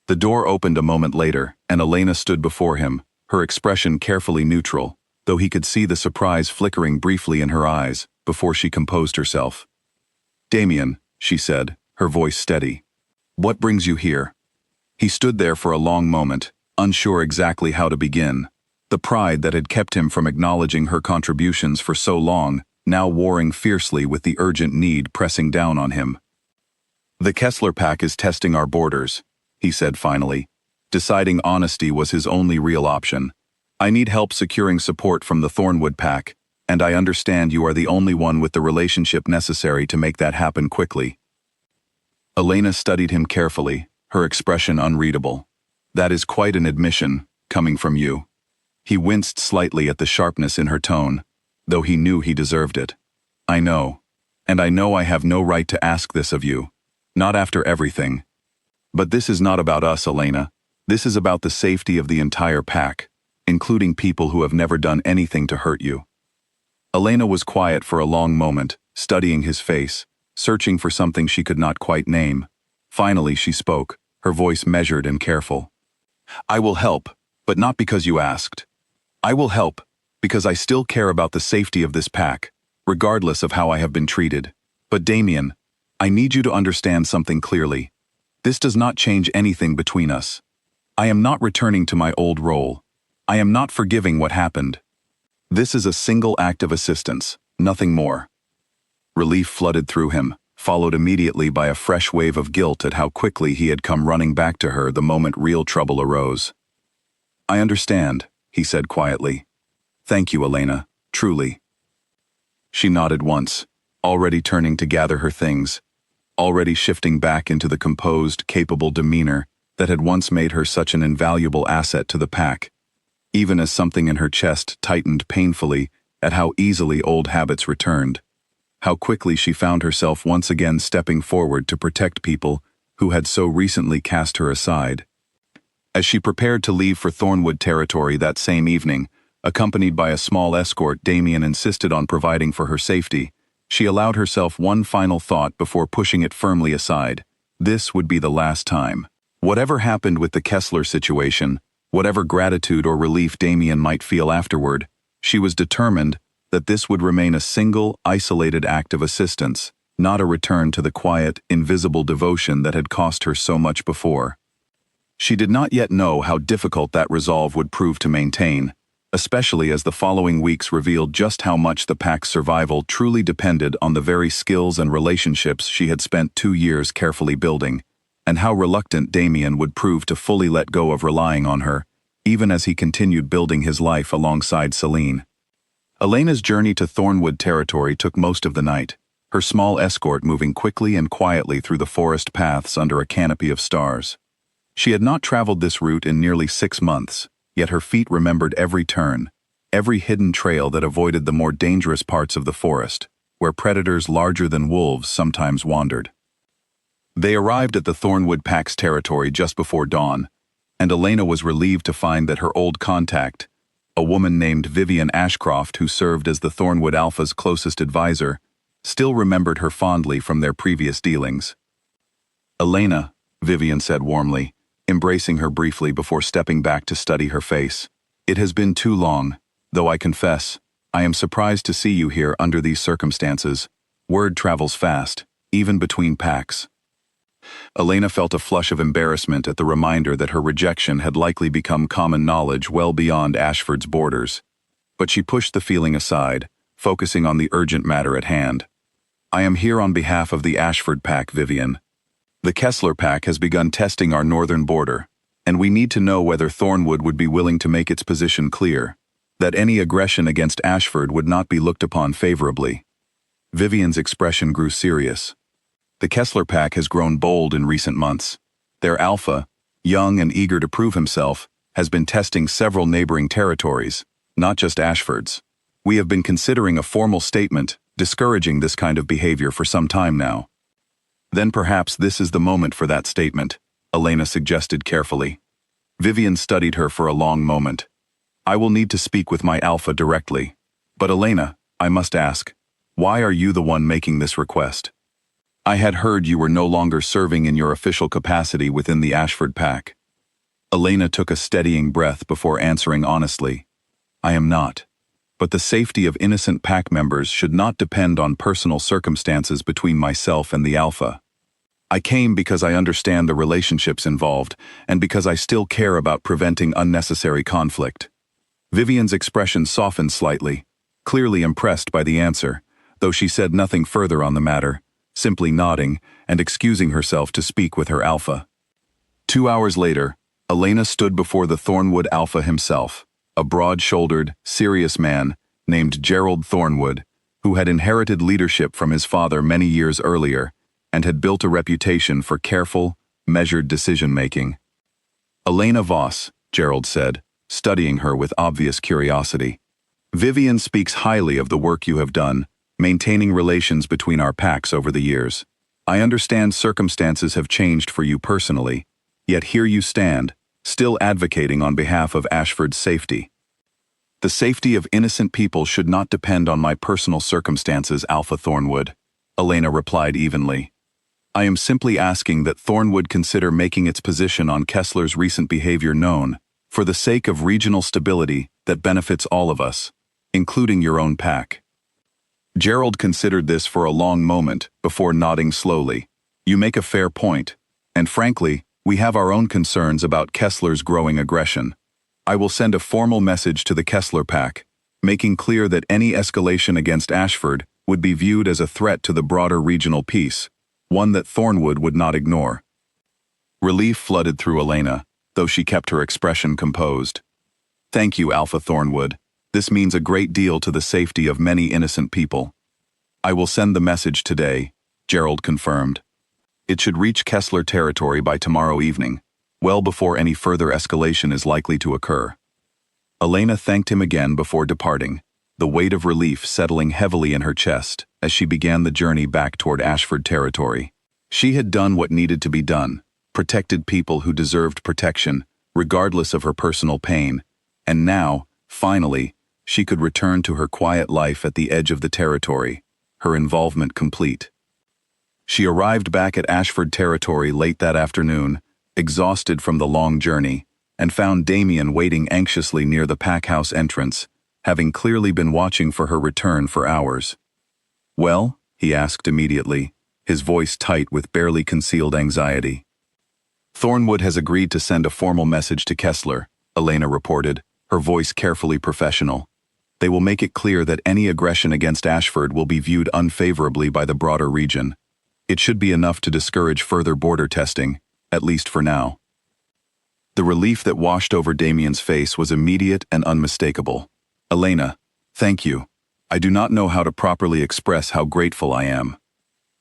The door opened a moment later, and Elena stood before him, her expression carefully neutral, though he could see the surprise flickering briefly in her eyes before she composed herself. "Damien," she said, her voice steady. "What brings you here?" He stood there for a long moment, unsure exactly how to begin, the pride that had kept him from acknowledging her contributions for so long, now warring fiercely with the urgent need pressing down on him. "The Kessler Pack is testing our borders," he said finally, deciding honesty was his only real option. "I need help securing support from the Thornwood Pack, and I understand you are the only one with the relationship necessary to make that happen quickly." Elena studied him carefully, her expression unreadable. "That is quite an admission, coming from you." He winced slightly at the sharpness in her tone, though he knew he deserved it. "I know. And I know I have no right to ask this of you. Not after everything. But this is not about us, Elena. This is about the safety of the entire pack, including people who have never done anything to hurt you." Elena was quiet for a long moment, studying his face, searching for something she could not quite name. Finally she spoke, her voice measured and careful. "I will help, but not because you asked. I will help because I still care about the safety of this pack, regardless of how I have been treated. But Damien, I need you to understand something clearly. This does not change anything between us. I am not returning to my old role. I am not forgiving what happened. This is a single act of assistance, nothing more." Relief flooded through him, followed immediately by a fresh wave of guilt at how quickly he had come running back to her the moment real trouble arose. "I understand," he said quietly. "Thank you, Elena, truly." She nodded once, already turning to gather her things, already shifting back into the composed, capable demeanor that had once made her such an invaluable asset to the pack, even as something in her chest tightened painfully at how easily old habits returned, how quickly she found herself once again stepping forward to protect people who had so recently cast her aside. As she prepared to leave for Thornwood territory that same evening, accompanied by a small escort Damien insisted on providing for her safety, she allowed herself one final thought before pushing it firmly aside. This would be the last time. Whatever happened with the Kessler situation, whatever gratitude or relief Damien might feel afterward, she was determined that this would remain a single, isolated act of assistance, not a return to the quiet, invisible devotion that had cost her so much before. She did not yet know how difficult that resolve would prove to maintain, especially as the following weeks revealed just how much the pack's survival truly depended on the very skills and relationships she had spent 2 years carefully building, and how reluctant Damien would prove to fully let go of relying on her, even as he continued building his life alongside Celine. Elena's journey to Thornwood territory took most of the night, her small escort moving quickly and quietly through the forest paths under a canopy of stars. She had not traveled this route in nearly 6 months, yet her feet remembered every turn, every hidden trail that avoided the more dangerous parts of the forest, where predators larger than wolves sometimes wandered. They arrived at the Thornwood Pack's territory just before dawn, and Elena was relieved to find that her old contact, a woman named Vivian Ashcroft who served as the Thornwood Alpha's closest advisor, still remembered her fondly from their previous dealings. "Elena," Vivian said warmly, embracing her briefly before stepping back to study her face. "It has been too long, though I confess, I am surprised to see you here under these circumstances. Word travels fast, even between packs." Elena felt a flush of embarrassment at the reminder that her rejection had likely become common knowledge well beyond Ashford's borders. But she pushed the feeling aside, focusing on the urgent matter at hand. "I am here on behalf of the Ashford Pack, Vivian. The Kessler Pack has begun testing our northern border, and we need to know whether Thornwood would be willing to make its position clear, that any aggression against Ashford would not be looked upon favorably. Vivian's expression grew serious. The Kessler pack has grown bold in recent months. Their alpha, young and eager to prove himself, has been testing several neighboring territories, not just Ashford's. We have been considering a formal statement discouraging this kind of behavior for some time now. Then perhaps this is the moment for that statement, Elena suggested carefully. Vivian studied her for a long moment. I will need to speak with my alpha directly. But Elena, I must ask, why are you the one making this request? I had heard you were no longer serving in your official capacity within the Ashford pack. Elena took a steadying breath before answering honestly. I am not. But the safety of innocent pack members should not depend on personal circumstances between myself and the alpha. I came because I understand the relationships involved, and because I still care about preventing unnecessary conflict. Vivian's expression softened slightly, clearly impressed by the answer, though she said nothing further on the matter, simply nodding and excusing herself to speak with her alpha. 2 hours later, Elena stood before the Thornwood alpha himself, a broad-shouldered, serious man named Gerald Thornwood, who had inherited leadership from his father many years earlier and had built a reputation for careful, measured decision-making. Elena Voss, Gerald said, studying her with obvious curiosity. Vivian speaks highly of the work you have done, maintaining relations between our packs over the years. I understand circumstances have changed for you personally, yet here you stand, still advocating on behalf of Ashford's safety. The safety of innocent people should not depend on my personal circumstances, Alpha Thornwood, Elena replied evenly. I am simply asking that Thornwood consider making its position on Kessler's recent behavior known, for the sake of regional stability that benefits all of us, including your own pack. Gerald considered this for a long moment before nodding slowly. You make a fair point, and frankly, we have our own concerns about Kessler's growing aggression. I will send a formal message to the Kessler pack, making clear that any escalation against Ashford would be viewed as a threat to the broader regional peace, one that Thornwood would not ignore. Relief flooded through Elena, though she kept her expression composed. Thank you, Alpha Thornwood. This means a great deal to the safety of many innocent people. I will send the message today, Gerald confirmed. It should reach Kessler territory by tomorrow evening, well before any further escalation is likely to occur. Elena thanked him again before departing, the weight of relief settling heavily in her chest as she began the journey back toward Ashford territory. She had done what needed to be done, protected people who deserved protection, regardless of her personal pain, and now, finally, she could return to her quiet life at the edge of the territory, her involvement complete. She arrived back at Ashford territory late that afternoon, exhausted from the long journey, and found Damien waiting anxiously near the pack house entrance, having clearly been watching for her return for hours. Well, he asked immediately, his voice tight with barely concealed anxiety. Thornwood has agreed to send a formal message to Kessler, Elena reported, her voice carefully professional. They will make it clear that any aggression against Ashford will be viewed unfavorably by the broader region. It should be enough to discourage further border testing, at least for now. The relief that washed over Damien's face was immediate and unmistakable. Elena, thank you. I do not know how to properly express how grateful I am.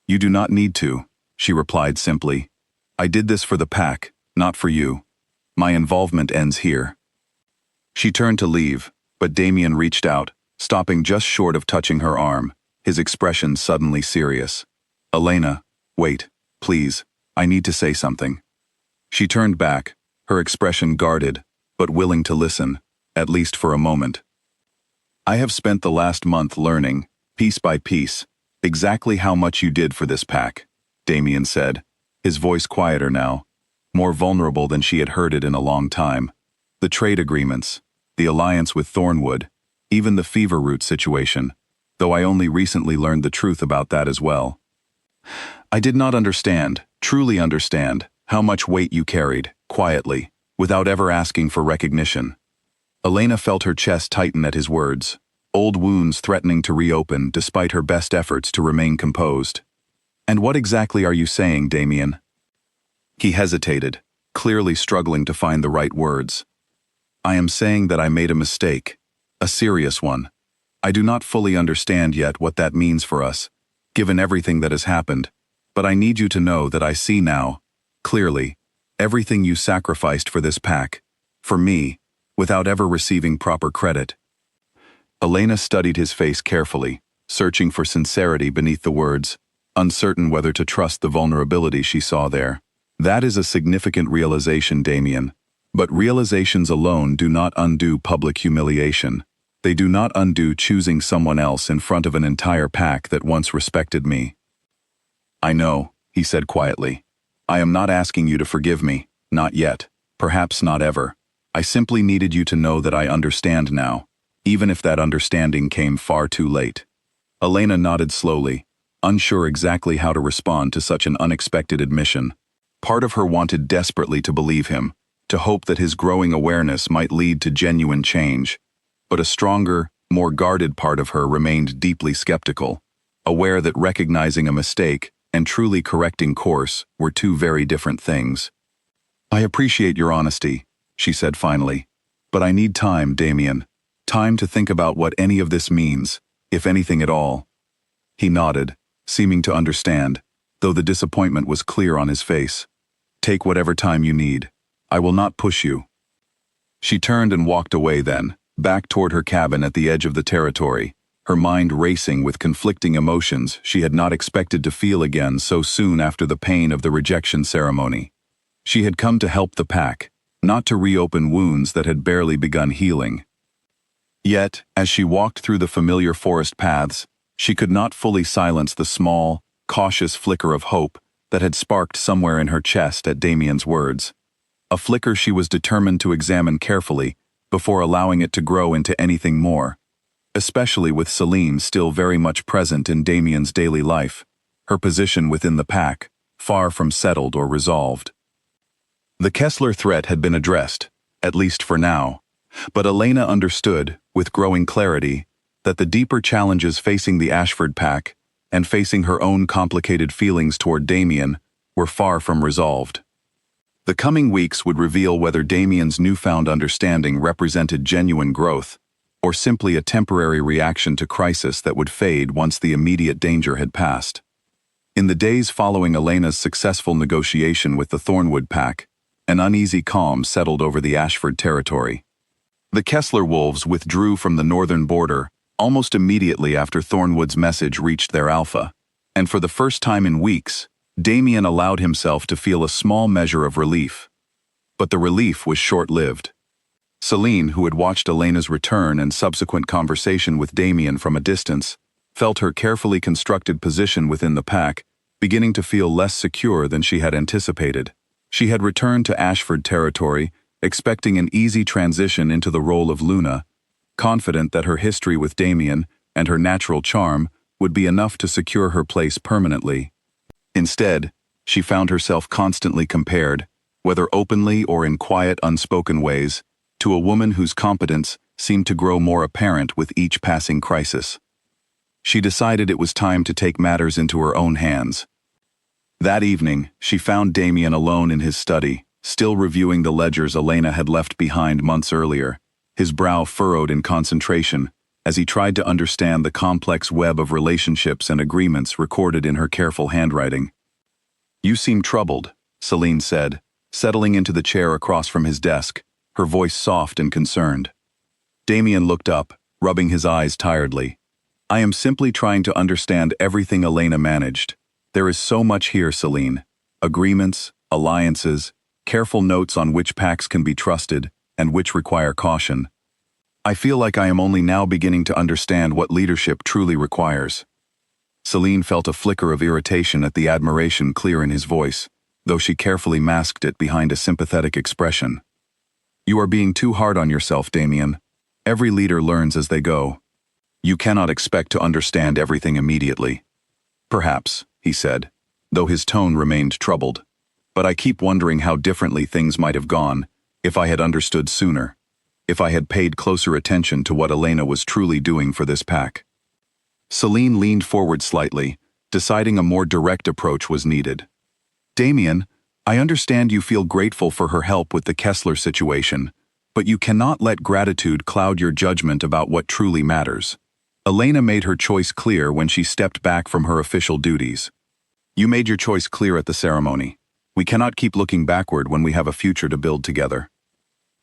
You do not need to, she replied simply. I did this for the pack, not for you. My involvement ends here. She turned to leave, but Damien reached out, stopping just short of touching her arm, his expression suddenly serious. Elena, wait, please, I need to say something. She turned back, her expression guarded, but willing to listen, at least for a moment. I have spent the last month learning, piece by piece, exactly how much you did for this pack, Damien said, his voice quieter now, more vulnerable than she had heard it in a long time. The trade agreements, the alliance with Thornwood, even the fever root situation, though I only recently learned the truth about that as well. I did not understand, truly understand, how much weight you carried, quietly, without ever asking for recognition. Elena felt her chest tighten at his words, old wounds threatening to reopen despite her best efforts to remain composed. And what exactly are you saying, Damien? He hesitated, clearly struggling to find the right words. I am saying that I made a mistake, a serious one. I do not fully understand yet what that means for us, given everything that has happened, but I need you to know that I see now, clearly, everything you sacrificed for this pack, for me, without ever receiving proper credit. Elena studied his face carefully, searching for sincerity beneath the words, uncertain whether to trust the vulnerability she saw there. That is a significant realization, Damien. But realizations alone do not undo public humiliation. They do not undo choosing someone else in front of an entire pack that once respected me. I know, he said quietly. I am not asking you to forgive me, not yet, perhaps not ever. I simply needed you to know that I understand now, even if that understanding came far too late. Elena nodded slowly, unsure exactly how to respond to such an unexpected admission. Part of her wanted desperately to believe him, to hope that his growing awareness might lead to genuine change. But a stronger, more guarded part of her remained deeply skeptical, aware that recognizing a mistake and truly correcting course were two very different things. I appreciate your honesty, she said finally, but I need time, Damien. Time to think about what any of this means, if anything at all. He nodded, seeming to understand, though the disappointment was clear on his face. Take whatever time you need. I will not push you. She turned and walked away then, back toward her cabin at the edge of the territory, her mind racing with conflicting emotions she had not expected to feel again so soon after the pain of the rejection ceremony. She had come to help the pack, not to reopen wounds that had barely begun healing. Yet, as she walked through the familiar forest paths, she could not fully silence the small, cautious flicker of hope that had sparked somewhere in her chest at Damien's words. A flicker she was determined to examine carefully before allowing it to grow into anything more, especially with Celine still very much present in Damien's daily life, her position within the pack, far from settled or resolved. The Kessler threat had been addressed, at least for now, but Elena understood, with growing clarity, that the deeper challenges facing the Ashford pack, and facing her own complicated feelings toward Damien, were far from resolved. The coming weeks would reveal whether Damien's newfound understanding represented genuine growth, or simply a temporary reaction to crisis that would fade once the immediate danger had passed. In the days following Elena's successful negotiation with the Thornwood pack, an uneasy calm settled over the Ashford territory. The Kessler wolves withdrew from the northern border almost immediately after Thornwood's message reached their alpha, and for the first time in weeks, Damien allowed himself to feel a small measure of relief. But the relief was short-lived. Celine, who had watched Elena's return and subsequent conversation with Damien from a distance, felt her carefully constructed position within the pack beginning to feel less secure than she had anticipated. She had returned to Ashford territory, expecting an easy transition into the role of Luna, confident that her history with Damien and her natural charm would be enough to secure her place permanently. Instead, she found herself constantly compared, whether openly or in quiet, unspoken ways, to a woman whose competence seemed to grow more apparent with each passing crisis. She decided it was time to take matters into her own hands. That evening, she found Damien alone in his study, still reviewing the ledgers Elena had left behind months earlier, his brow furrowed in concentration as he tried to understand the complex web of relationships and agreements recorded in her careful handwriting. You seem troubled, Celine said, settling into the chair across from his desk, her voice soft and concerned. Damien looked up, rubbing his eyes tiredly. I am simply trying to understand everything Elena managed. There is so much here, Celine. Agreements, alliances, careful notes on which packs can be trusted and which require caution. I feel like I am only now beginning to understand what leadership truly requires. Celine felt a flicker of irritation at the admiration clear in his voice, though she carefully masked it behind a sympathetic expression. You are being too hard on yourself, Damien. Every leader learns as they go. You cannot expect to understand everything immediately. Perhaps, he said, though his tone remained troubled. But I keep wondering how differently things might have gone if I had understood sooner, if I had paid closer attention to what Elena was truly doing for this pack. Celine leaned forward slightly, deciding a more direct approach was needed. Damien, I understand you feel grateful for her help with the Kessler situation, but you cannot let gratitude cloud your judgment about what truly matters. Elena made her choice clear when she stepped back from her official duties. You made your choice clear at the ceremony. We cannot keep looking backward when we have a future to build together.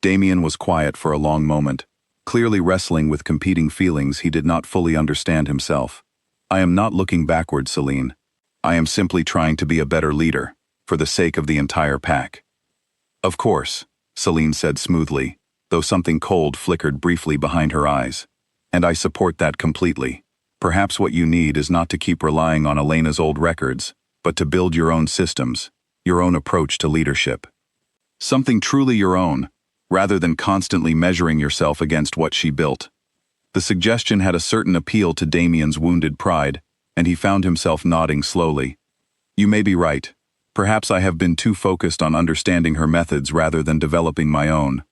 Damien was quiet for a long moment, clearly wrestling with competing feelings he did not fully understand himself. I am not looking backward, Celine. I am simply trying to be a better leader, for the sake of the entire pack. Of course, Celine said smoothly, though something cold flickered briefly behind her eyes. And I support that completely. Perhaps what you need is not to keep relying on Elena's old records, but to build your own systems, your own approach to leadership. Something truly your own, rather than constantly measuring yourself against what she built. The suggestion had a certain appeal to Damien's wounded pride, and he found himself nodding slowly. You may be right. Perhaps I have been too focused on understanding her methods rather than developing my own.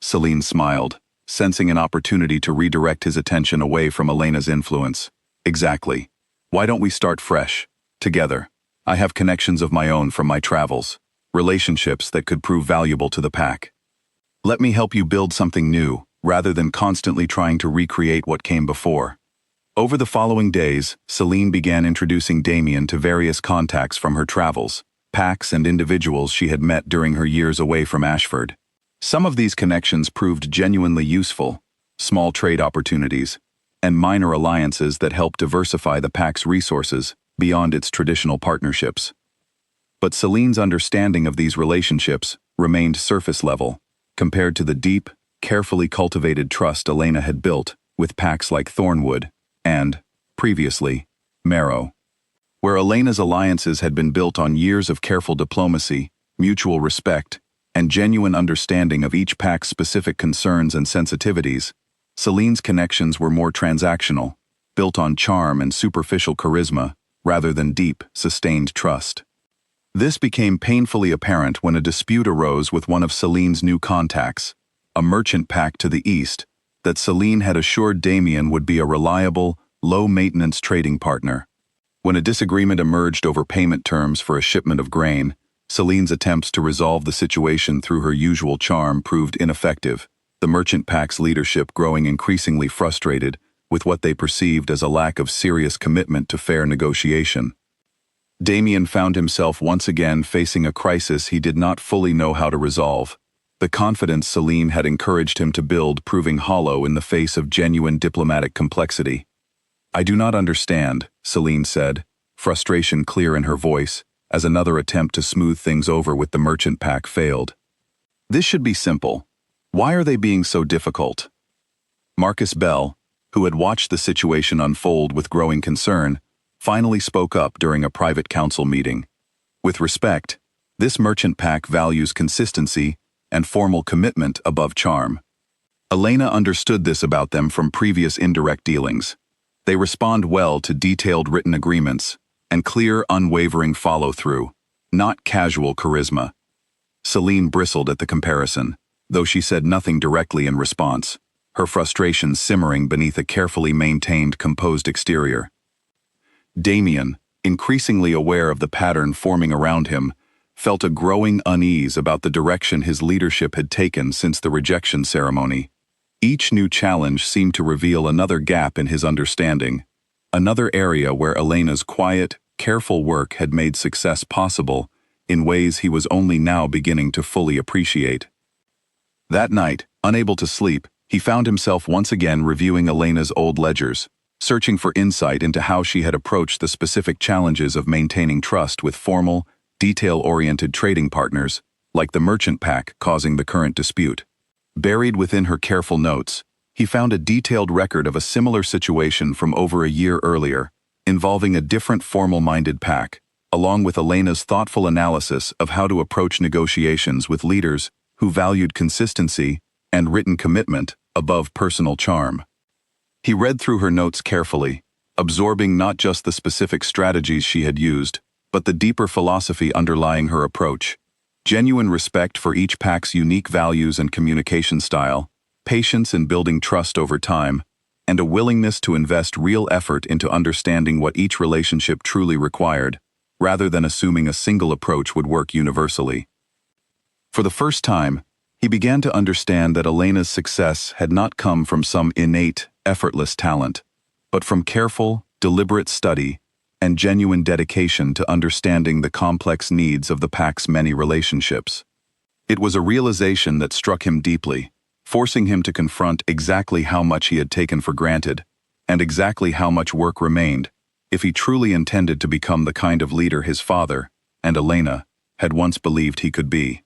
Celine smiled, sensing an opportunity to redirect his attention away from Elena's influence. Exactly. Why don't we start fresh, together? I have connections of my own from my travels, relationships that could prove valuable to the pack. Let me help you build something new, rather than constantly trying to recreate what came before. Over the following days, Celine began introducing Damien to various contacts from her travels, packs and individuals she had met during her years away from Ashford. Some of these connections proved genuinely useful, small trade opportunities, and minor alliances that helped diversify the pack's resources beyond its traditional partnerships. But Celine's understanding of these relationships remained surface level, compared to the deep, carefully cultivated trust Elena had built with packs like Thornwood and, previously, Marrow. Where Elena's alliances had been built on years of careful diplomacy, mutual respect, and genuine understanding of each pack's specific concerns and sensitivities, Celine's connections were more transactional, built on charm and superficial charisma, rather than deep, sustained trust. This became painfully apparent when a dispute arose with one of Celine's new contacts, a merchant pack to the east, that Celine had assured Damien would be a reliable, low-maintenance trading partner. When a disagreement emerged over payment terms for a shipment of grain, Celine's attempts to resolve the situation through her usual charm proved ineffective, the merchant pack's leadership growing increasingly frustrated with what they perceived as a lack of serious commitment to fair negotiation. Damien found himself once again facing a crisis he did not fully know how to resolve, the confidence Celine had encouraged him to build proving hollow in the face of genuine diplomatic complexity. I do not understand, Celine said, frustration clear in her voice, as another attempt to smooth things over with the merchant pack failed. This should be simple. Why are they being so difficult? Marcus Bell, who had watched the situation unfold with growing concern, finally spoke up during a private council meeting. With respect, this merchant pack values consistency and formal commitment above charm. Elena understood this about them from previous indirect dealings. They respond well to detailed written agreements and clear, unwavering follow-through, not casual charisma. Celine bristled at the comparison, though she said nothing directly in response, her frustration simmering beneath a carefully maintained, composed exterior. Damien, increasingly aware of the pattern forming around him, felt a growing unease about the direction his leadership had taken since the rejection ceremony. Each new challenge seemed to reveal another gap in his understanding, another area where Elena's quiet, careful work had made success possible in ways he was only now beginning to fully appreciate. That night, unable to sleep, he found himself once again reviewing Elena's old ledgers, searching for insight into how she had approached the specific challenges of maintaining trust with formal, detail-oriented trading partners, like the merchant pack causing the current dispute. Buried within her careful notes, he found a detailed record of a similar situation from over a year earlier, involving a different formal-minded pack, along with Elena's thoughtful analysis of how to approach negotiations with leaders who valued consistency and written commitment above personal charm. He read through her notes carefully, absorbing not just the specific strategies she had used, but the deeper philosophy underlying her approach. Genuine respect for each pack's unique values and communication style, patience in building trust over time, and a willingness to invest real effort into understanding what each relationship truly required. rather than assuming a single approach would work universally. For the first time, he began to understand that Elena's success had not come from some innate, effortless talent, but from careful, deliberate study and genuine dedication to understanding the complex needs of the pack's many relationships. It was a realization that struck him deeply, forcing him to confront exactly how much he had taken for granted, and exactly how much work remained, if he truly intended to become the kind of leader his father, and Elena, had once believed he could be.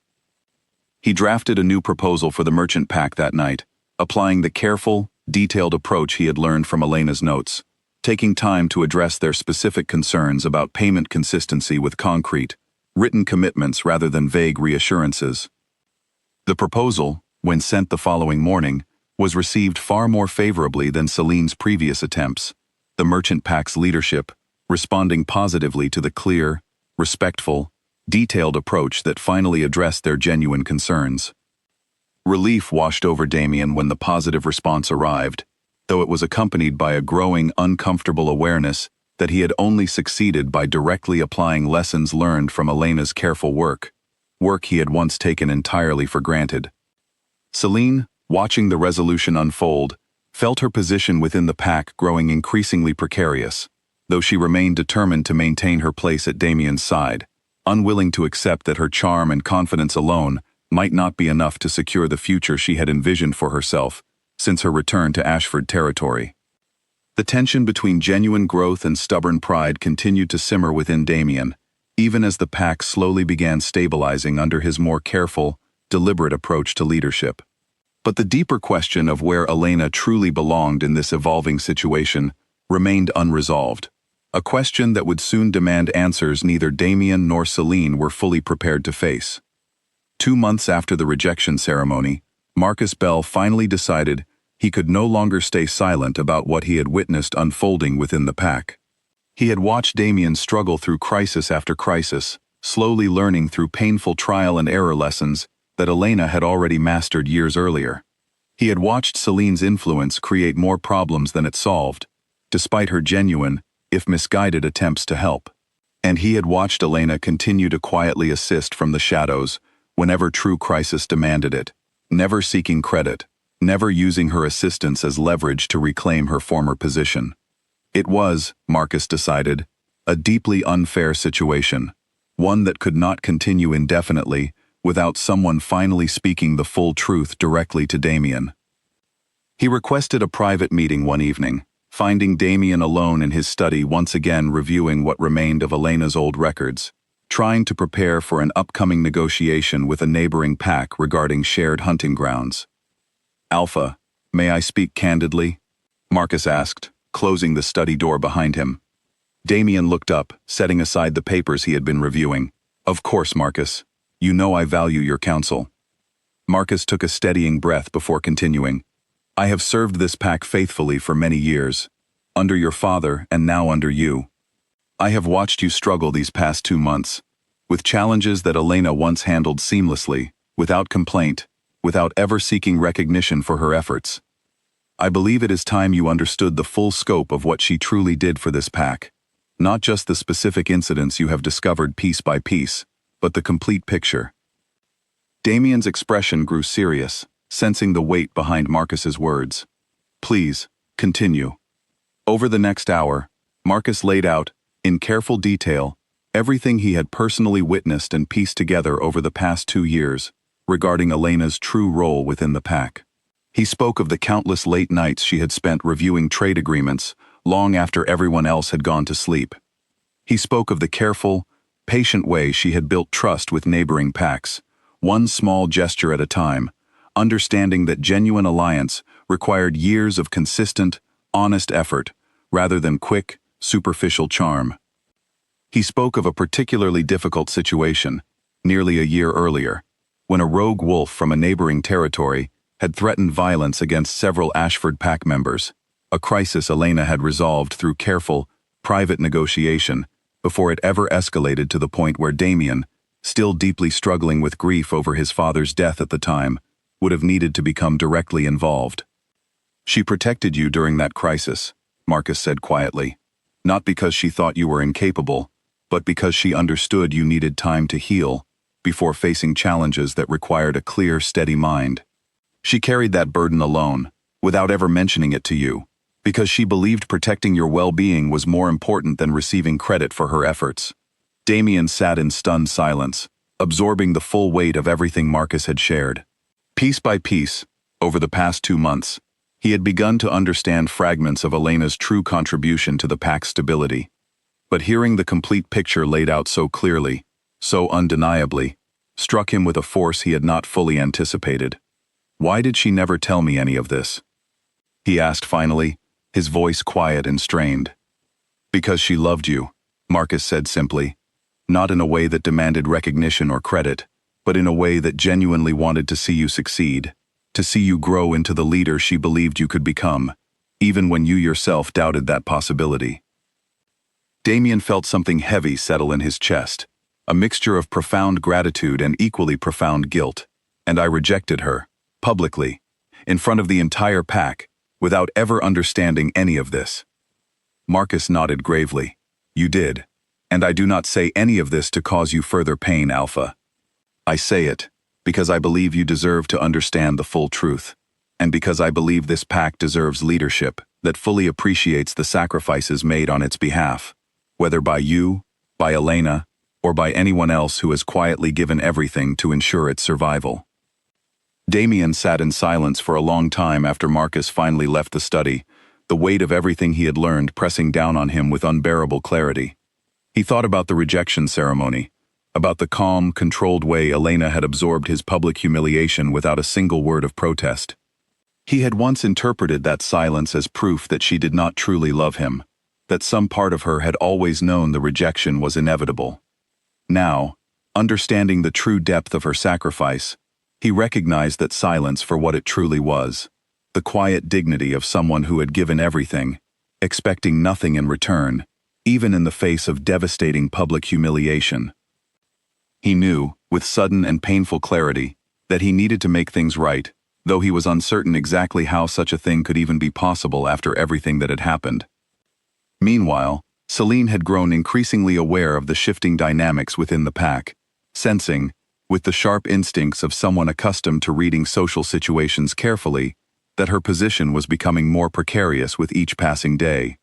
He drafted a new proposal for the merchant pack that night, applying the careful, detailed approach he had learned from Elena's notes, taking time to address their specific concerns about payment consistency with concrete, written commitments rather than vague reassurances. The proposal, when sent the following morning, was received far more favorably than Celine's previous attempts, the merchant pack's leadership responding positively to the clear, respectful, detailed approach that finally addressed their genuine concerns. Relief washed over Damien when the positive response arrived, though it was accompanied by a growing, uncomfortable awareness that he had only succeeded by directly applying lessons learned from Elena's careful work he had once taken entirely for granted. Celine, watching the resolution unfold, felt her position within the pack growing increasingly precarious, though she remained determined to maintain her place at Damien's side, unwilling to accept that her charm and confidence alone might not be enough to secure the future she had envisioned for herself since her return to Ashford territory. The tension between genuine growth and stubborn pride continued to simmer within Damien, even as the pack slowly began stabilizing under his more careful, deliberate approach to leadership. But the deeper question of where Elena truly belonged in this evolving situation remained unresolved, a question that would soon demand answers neither Damien nor Celine were fully prepared to face. 2 months after the rejection ceremony, Marcus Bell finally decided he could no longer stay silent about what he had witnessed unfolding within the pack. He had watched Damien struggle through crisis after crisis, slowly learning through painful trial and error lessons that Elena had already mastered years earlier. He had watched Celine's influence create more problems than it solved, despite her genuine, if misguided attempts to help. And he had watched Elena continue to quietly assist from the shadows whenever true crisis demanded it, never seeking credit, never using her assistance as leverage to reclaim her former position. It was, Marcus decided, a deeply unfair situation, one that could not continue indefinitely without someone finally speaking the full truth directly to Damien. He requested a private meeting one evening, finding Damien alone in his study once again reviewing what remained of Elena's old records, trying to prepare for an upcoming negotiation with a neighboring pack regarding shared hunting grounds. "Alpha, may I speak candidly?" Marcus asked, closing the study door behind him. Damien looked up, setting aside the papers he had been reviewing. "Of course, Marcus. You know I value your counsel." Marcus took a steadying breath before continuing. "I have served this pack faithfully for many years, under your father and now under you. I have watched you struggle these past 2 months, with challenges that Elena once handled seamlessly, without complaint, without ever seeking recognition for her efforts. I believe it is time you understood the full scope of what she truly did for this pack, not just the specific incidents you have discovered piece by piece, but the complete picture." Damien's expression grew serious, sensing the weight behind Marcus's words. "Please, continue." Over the next hour, Marcus laid out, in careful detail, everything he had personally witnessed and pieced together over the past 2 years regarding Elena's true role within the pack. He spoke of the countless late nights she had spent reviewing trade agreements long after everyone else had gone to sleep. He spoke of the careful, patient way she had built trust with neighboring packs, one small gesture at a time, understanding that genuine alliance required years of consistent, honest effort rather than quick, superficial charm. He spoke of a particularly difficult situation, nearly a year earlier, when a rogue wolf from a neighboring territory had threatened violence against several Ashford pack members, a crisis Elena had resolved through careful, private negotiation before it ever escalated to the point where Damien, still deeply struggling with grief over his father's death at the time, would have needed to become directly involved. "She protected you during that crisis," Marcus said quietly, "not because she thought you were incapable, but because she understood you needed time to heal before facing challenges that required a clear, steady mind. She carried that burden alone, without ever mentioning it to you, because she believed protecting your well-being was more important than receiving credit for her efforts. Damien sat in stunned silence, absorbing the full weight of everything Marcus had shared. Piece by piece, over the past 2 months, he had begun to understand fragments of Elena's true contribution to the pack's stability. But hearing the complete picture laid out so clearly, so undeniably, struck him with a force he had not fully anticipated. Why did she never tell me any of this? He asked finally, his voice quiet and strained. Because she loved you, Marcus said simply, not in a way that demanded recognition or credit, but in a way that genuinely wanted to see you succeed, to see you grow into the leader she believed you could become, even when you yourself doubted that possibility. Damien felt something heavy settle in his chest, a mixture of profound gratitude and equally profound guilt, and I rejected her, publicly, in front of the entire pack, without ever understanding any of this. Marcus nodded gravely. You did, and I do not say any of this to cause you further pain, Alpha. I say it because I believe you deserve to understand the full truth, and because I believe this pack deserves leadership that fully appreciates the sacrifices made on its behalf, whether by you, by Elena, or by anyone else who has quietly given everything to ensure its survival. Damien sat in silence for a long time after Marcus finally left the study, the weight of everything he had learned pressing down on him with unbearable clarity. He thought about the rejection ceremony, about the calm, controlled way Elena had absorbed his public humiliation without a single word of protest. He had once interpreted that silence as proof that she did not truly love him, that some part of her had always known the rejection was inevitable. Now, understanding the true depth of her sacrifice, he recognized that silence for what it truly was, the quiet dignity of someone who had given everything, expecting nothing in return, even in the face of devastating public humiliation. He knew, with sudden and painful clarity, that he needed to make things right, though he was uncertain exactly how such a thing could even be possible after everything that had happened. Meanwhile, Celine had grown increasingly aware of the shifting dynamics within the pack, sensing, with the sharp instincts of someone accustomed to reading social situations carefully, that her position was becoming more precarious with each passing day.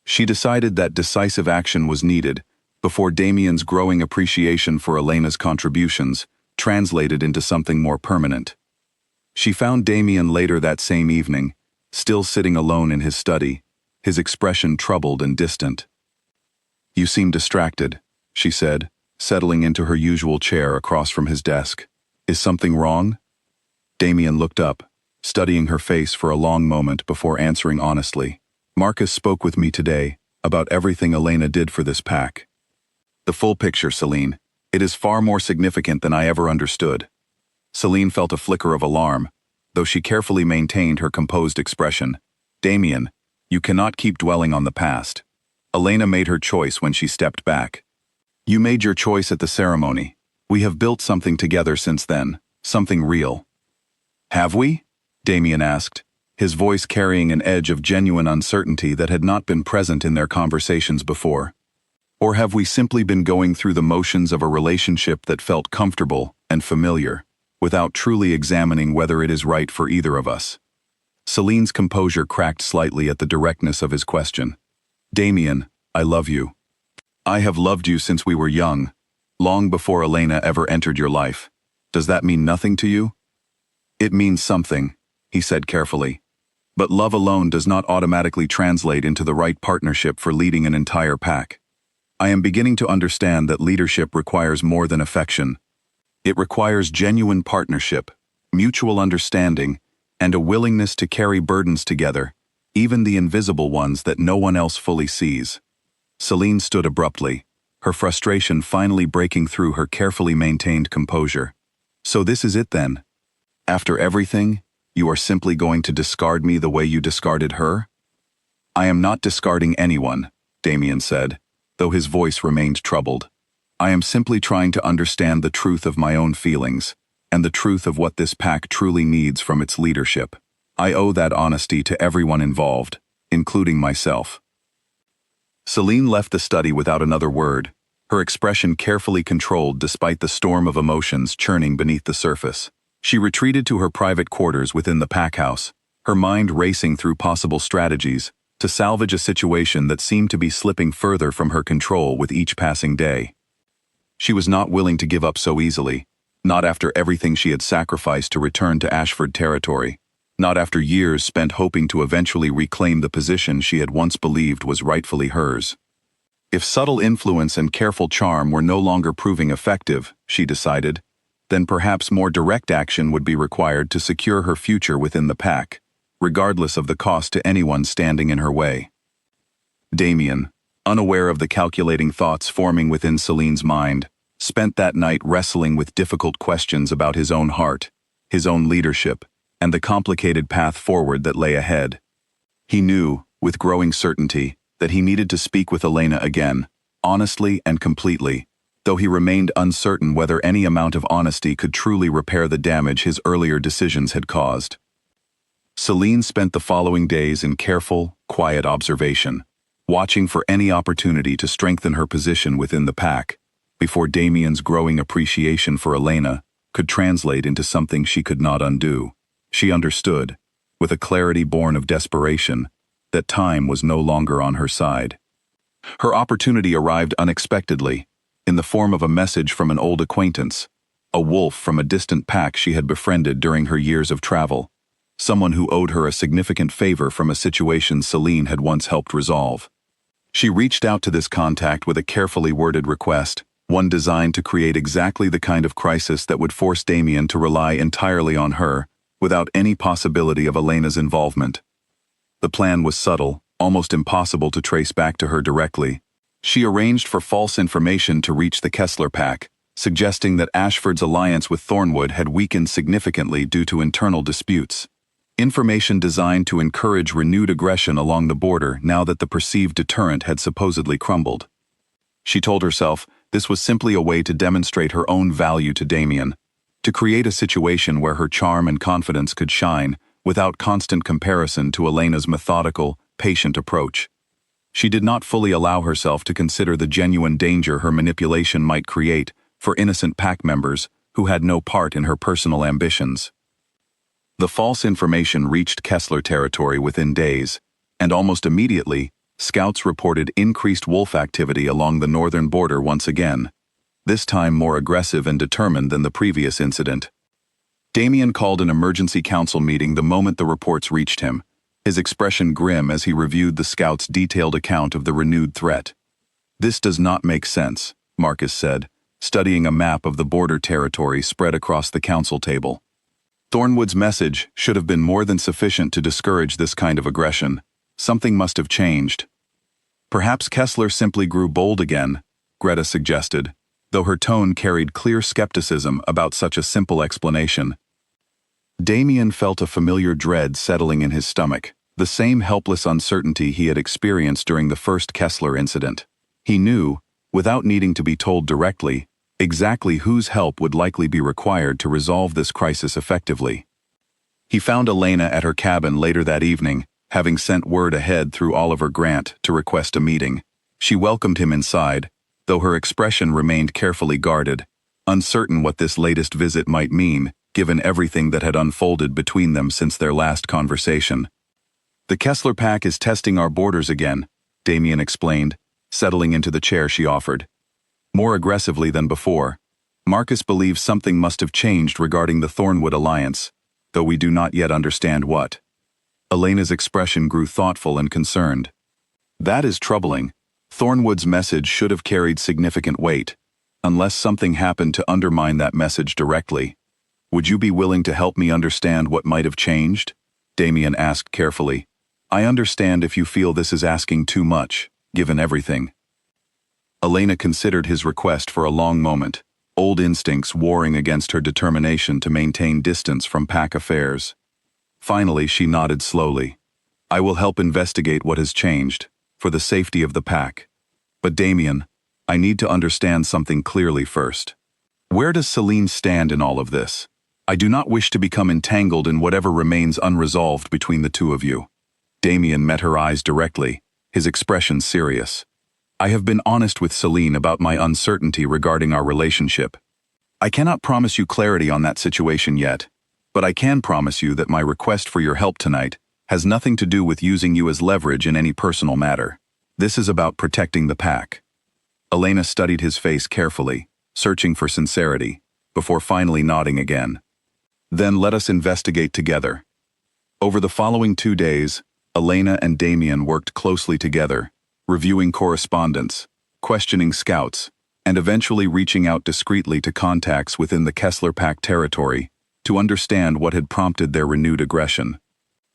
She decided that decisive action was needed before Damien's growing appreciation for Elena's contributions translated into something more permanent. She found Damien later that same evening, still sitting alone in his study, his expression troubled and distant. You seem distracted, she said, settling into her usual chair across from his desk. Is something wrong? Damien looked up, studying her face for a long moment before answering honestly. Marcus spoke with me today about everything Elena did for this pack. The full picture, Celine. It is far more significant than I ever understood. Celine felt a flicker of alarm, though she carefully maintained her composed expression. Damien, you cannot keep dwelling on the past. Elena made her choice when she stepped back. You made your choice at the ceremony. We have built something together since then, something real. Have we? Damien asked, his voice carrying an edge of genuine uncertainty that had not been present in their conversations before. Or have we simply been going through the motions of a relationship that felt comfortable and familiar, without truly examining whether it is right for either of us? Celine's composure cracked slightly at the directness of his question. Damien, I love you. I have loved you since we were young, long before Elena ever entered your life. Does that mean nothing to you? It means something, he said carefully. But love alone does not automatically translate into the right partnership for leading an entire pack. I am beginning to understand that leadership requires more than affection. It requires genuine partnership, mutual understanding, and a willingness to carry burdens together, even the invisible ones that no one else fully sees. Celine stood abruptly, her frustration finally breaking through her carefully maintained composure. So this is it then? After everything, you are simply going to discard me the way you discarded her? I am not discarding anyone, Damien said, though his voice remained troubled. I am simply trying to understand the truth of my own feelings, and the truth of what this pack truly needs from its leadership. I owe that honesty to everyone involved, including myself. Celine left the study without another word, her expression carefully controlled despite the storm of emotions churning beneath the surface. She retreated to her private quarters within the pack house, her mind racing through possible strategies to salvage a situation that seemed to be slipping further from her control with each passing day. She was not willing to give up so easily, not after everything she had sacrificed to return to Ashford territory, not after years spent hoping to eventually reclaim the position she had once believed was rightfully hers. If subtle influence and careful charm were no longer proving effective, she decided, then perhaps more direct action would be required to secure her future within the pack, regardless of the cost to anyone standing in her way. Damien, unaware of the calculating thoughts forming within Celine's mind, spent that night wrestling with difficult questions about his own heart, his own leadership, and the complicated path forward that lay ahead. He knew, with growing certainty, that he needed to speak with Elena again, honestly and completely, though he remained uncertain whether any amount of honesty could truly repair the damage his earlier decisions had caused. Celine spent the following days in careful, quiet observation, watching for any opportunity to strengthen her position within the pack, before Damien's growing appreciation for Elena could translate into something she could not undo. She understood, with a clarity born of desperation, that time was no longer on her side. Her opportunity arrived unexpectedly, in the form of a message from an old acquaintance, a wolf from a distant pack she had befriended during her years of travel, someone who owed her a significant favor from a situation Celine had once helped resolve. She reached out to this contact with a carefully worded request, one designed to create exactly the kind of crisis that would force Damien to rely entirely on her, without any possibility of Elena's involvement. The plan was subtle, almost impossible to trace back to her directly. She arranged for false information to reach the Kessler pack, suggesting that Ashford's alliance with Thornwood had weakened significantly due to internal disputes. Information designed to encourage renewed aggression along the border now that the perceived deterrent had supposedly crumbled. She told herself this was simply a way to demonstrate her own value to Damien, to create a situation where her charm and confidence could shine without constant comparison to Elena's methodical, patient approach. She did not fully allow herself to consider the genuine danger her manipulation might create for innocent pack members who had no part in her personal ambitions. The false information reached Kessler territory within days, and almost immediately, scouts reported increased wolf activity along the northern border once again, this time more aggressive and determined than the previous incident. Damien called an emergency council meeting the moment the reports reached him, his expression grim as he reviewed the scouts' detailed account of the renewed threat. "This does not make sense," Marcus said, studying a map of the border territory spread across the council table. "Thornwood's message should have been more than sufficient to discourage this kind of aggression. Something must have changed." "Perhaps Kessler simply grew bold again," Greta suggested, though her tone carried clear skepticism about such a simple explanation. Damien felt a familiar dread settling in his stomach, the same helpless uncertainty he had experienced during the first Kessler incident. He knew, without needing to be told directly, exactly whose help would likely be required to resolve this crisis effectively. He found Elena at her cabin later that evening, having sent word ahead through Oliver Grant to request a meeting. She welcomed him inside, though her expression remained carefully guarded, uncertain what this latest visit might mean, given everything that had unfolded between them since their last conversation. "The Kessler pack is testing our borders again," Damien explained, settling into the chair she offered. "More aggressively than before. Marcus believes something must have changed regarding the Thornwood alliance, though we do not yet understand what." Elena's expression grew thoughtful and concerned. "That is troubling. Thornwood's message should have carried significant weight, unless something happened to undermine that message directly. Would you be willing to help me understand what might have changed?" Damien asked carefully. "I understand if you feel this is asking too much, given everything." Elena considered his request for a long moment, old instincts warring against her determination to maintain distance from pack affairs. Finally, she nodded slowly. "I will help investigate what has changed, for the safety of the pack. But Damien, I need to understand something clearly first. Where does Celine stand in all of this? I do not wish to become entangled in whatever remains unresolved between the two of you." Damien met her eyes directly, his expression serious. I have been honest with Celine about my uncertainty regarding our relationship. I cannot promise you clarity on that situation yet, but I can promise you that my request for your help tonight has nothing to do with using you as leverage in any personal matter. This is about protecting the pack. Elena studied his face carefully, searching for sincerity, before finally nodding again. Then let us investigate together. Over the following 2 days, Elena and Damien worked closely together, reviewing correspondence, questioning scouts, and eventually reaching out discreetly to contacts within the Kessler Pack territory to understand what had prompted their renewed aggression.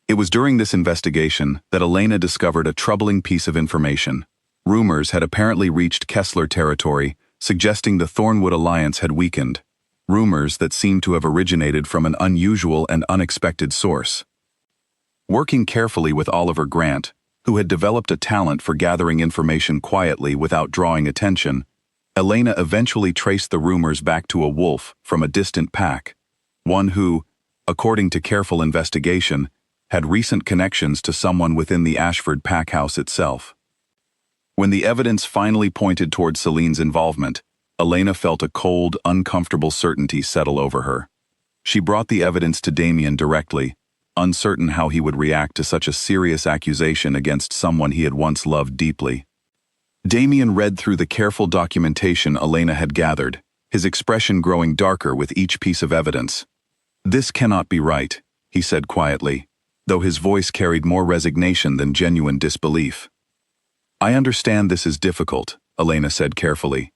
It was during this investigation that Elena discovered a troubling piece of information. Rumors had apparently reached Kessler territory, suggesting the Thornwood alliance had weakened. Rumors that seemed to have originated from an unusual and unexpected source. Working carefully with Oliver Grant, who had developed a talent for gathering information quietly without drawing attention, Elena eventually traced the rumors back to a wolf from a distant pack, one who, according to careful investigation, had recent connections to someone within the Ashford pack house itself. When the evidence finally pointed toward Celine's involvement, Elena felt a cold, uncomfortable certainty settle over her. She brought the evidence to Damien directly, uncertain how he would react to such a serious accusation against someone he had once loved deeply. Damien read through the careful documentation Elena had gathered, his expression growing darker with each piece of evidence. "This cannot be right," he said quietly, though his voice carried more resignation than genuine disbelief. "I understand this is difficult," Elena said carefully.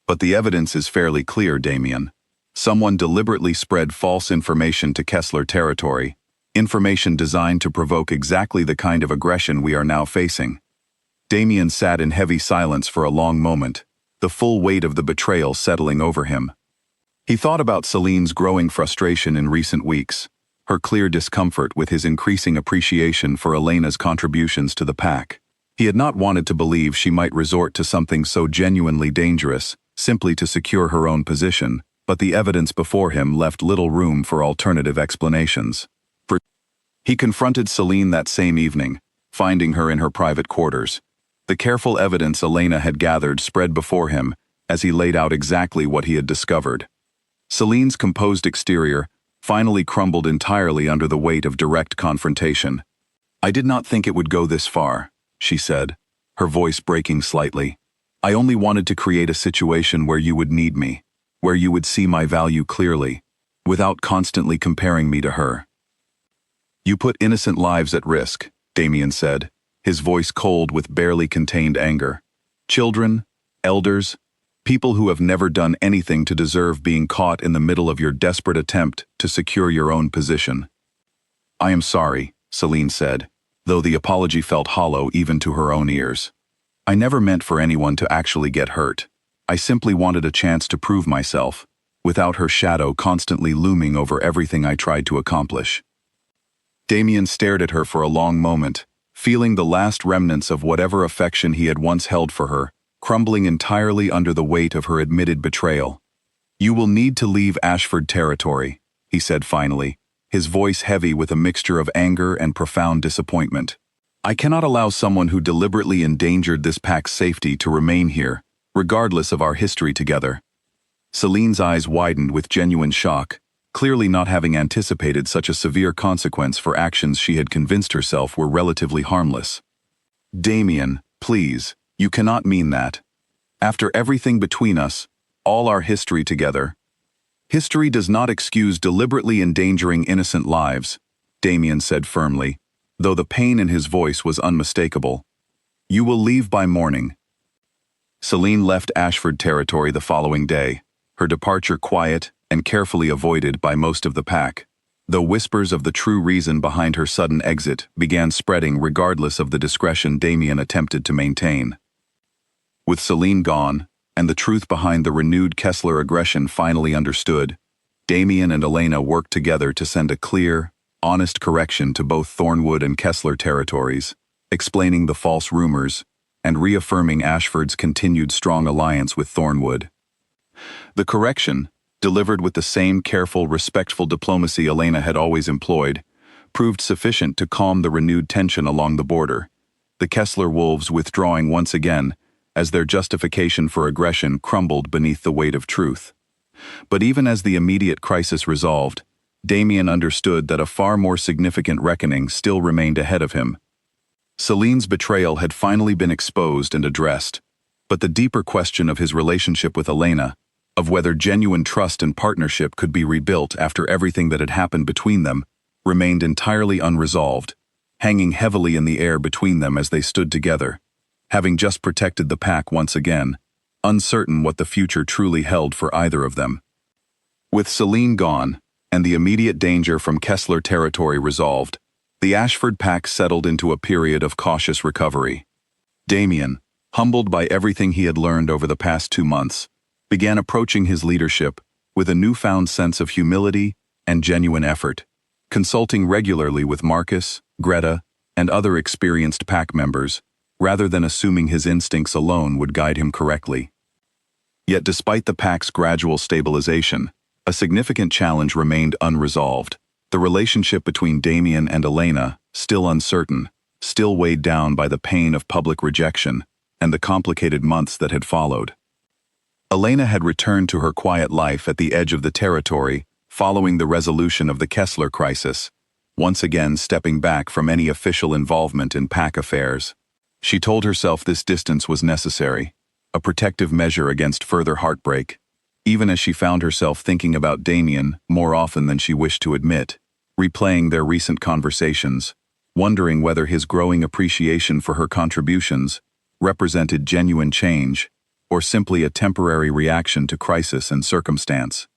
"But the evidence is fairly clear, Damien. Someone deliberately spread false information to Kessler territory, information designed to provoke exactly the kind of aggression we are now facing." Damien sat in heavy silence for a long moment, the full weight of the betrayal settling over him. He thought about Celine's growing frustration in recent weeks, her clear discomfort with his increasing appreciation for Elena's contributions to the pack. He had not wanted to believe she might resort to something so genuinely dangerous, simply to secure her own position, but the evidence before him left little room for alternative explanations. He confronted Celine that same evening, finding her in her private quarters. The careful evidence Elena had gathered spread before him as he laid out exactly what he had discovered. Celine's composed exterior finally crumbled entirely under the weight of direct confrontation. "I did not think it would go this far," she said, her voice breaking slightly. "I only wanted to create a situation where you would need me, where you would see my value clearly, without constantly comparing me to her." "You put innocent lives at risk," Damien said, his voice cold with barely contained anger. "Children, elders, people who have never done anything to deserve being caught in the middle of your desperate attempt to secure your own position." "I am sorry," Celine said, though the apology felt hollow even to her own ears. "I never meant for anyone to actually get hurt. I simply wanted a chance to prove myself, without her shadow constantly looming over everything I tried to accomplish." Damien stared at her for a long moment, feeling the last remnants of whatever affection he had once held for her, crumbling entirely under the weight of her admitted betrayal. "You will need to leave Ashford territory," he said finally, his voice heavy with a mixture of anger and profound disappointment. "I cannot allow someone who deliberately endangered this pack's safety to remain here, regardless of our history together." Celine's eyes widened with genuine shock, clearly not having anticipated such a severe consequence for actions she had convinced herself were relatively harmless. "Damien, please, you cannot mean that. After everything between us, all our history together." "History does not excuse deliberately endangering innocent lives," Damien said firmly, though the pain in his voice was unmistakable. "You will leave by morning." Celine left Ashford territory the following day, her departure quiet and carefully avoided by most of the pack, though whispers of the true reason behind her sudden exit began spreading regardless of the discretion Damien attempted to maintain. With Celine gone, and the truth behind the renewed Kessler aggression finally understood, Damien and Elena worked together to send a clear, honest correction to both Thornwood and Kessler territories, explaining the false rumors and reaffirming Ashford's continued strong alliance with Thornwood. The correction, delivered with the same careful, respectful diplomacy Elena had always employed, proved sufficient to calm the renewed tension along the border, the Kessler wolves withdrawing once again as their justification for aggression crumbled beneath the weight of truth. But even as the immediate crisis resolved, Damien understood that a far more significant reckoning still remained ahead of him. Celine's betrayal had finally been exposed and addressed, but the deeper question of his relationship with Elena, of whether genuine trust and partnership could be rebuilt after everything that had happened between them, remained entirely unresolved, hanging heavily in the air between them as they stood together, having just protected the pack once again, uncertain what the future truly held for either of them. With Celine gone, and the immediate danger from Kessler territory resolved, the Ashford pack settled into a period of cautious recovery. Damien, humbled by everything he had learned over the past 2 months, began approaching his leadership with a newfound sense of humility and genuine effort, consulting regularly with Marcus, Greta, and other experienced pack members, rather than assuming his instincts alone would guide him correctly. Yet despite the pack's gradual stabilization, a significant challenge remained unresolved. The relationship between Damien and Elena, still uncertain, still weighed down by the pain of public rejection and the complicated months that had followed. Elena had returned to her quiet life at the edge of the territory following the resolution of the Kessler crisis, once again stepping back from any official involvement in pack affairs. She told herself this distance was necessary, a protective measure against further heartbreak, even as she found herself thinking about Damien more often than she wished to admit, replaying their recent conversations, wondering whether his growing appreciation for her contributions represented genuine change or simply a temporary reaction to crisis and circumstance.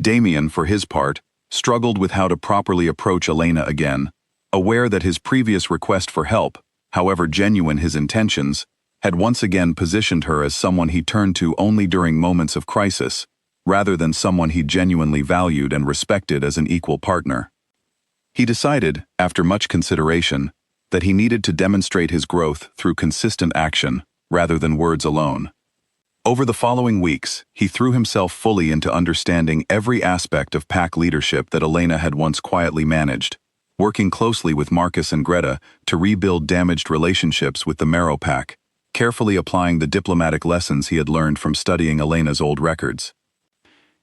Damien, for his part, struggled with how to properly approach Elena again, aware that his previous request for help, however genuine his intentions, had once again positioned her as someone he turned to only during moments of crisis, rather than someone he genuinely valued and respected as an equal partner. He decided, after much consideration, that he needed to demonstrate his growth through consistent action, rather than words alone. Over the following weeks, he threw himself fully into understanding every aspect of pack leadership that Elena had once quietly managed, working closely with Marcus and Greta to rebuild damaged relationships with the Marrow pack, carefully applying the diplomatic lessons he had learned from studying Elena's old records.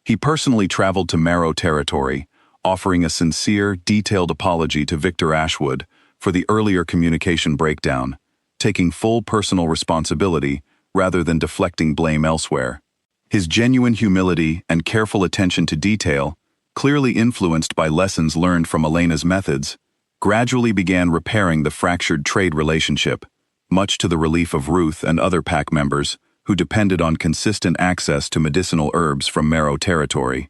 He personally traveled to Marrow territory, offering a sincere, detailed apology to Victor Ashwood for the earlier communication breakdown, taking full personal responsibility rather than deflecting blame elsewhere. His genuine humility and careful attention to detail, clearly influenced by lessons learned from Elena's methods, gradually began repairing the fractured trade relationship, much to the relief of Ruth and other pack members who depended on consistent access to medicinal herbs from Marrow territory.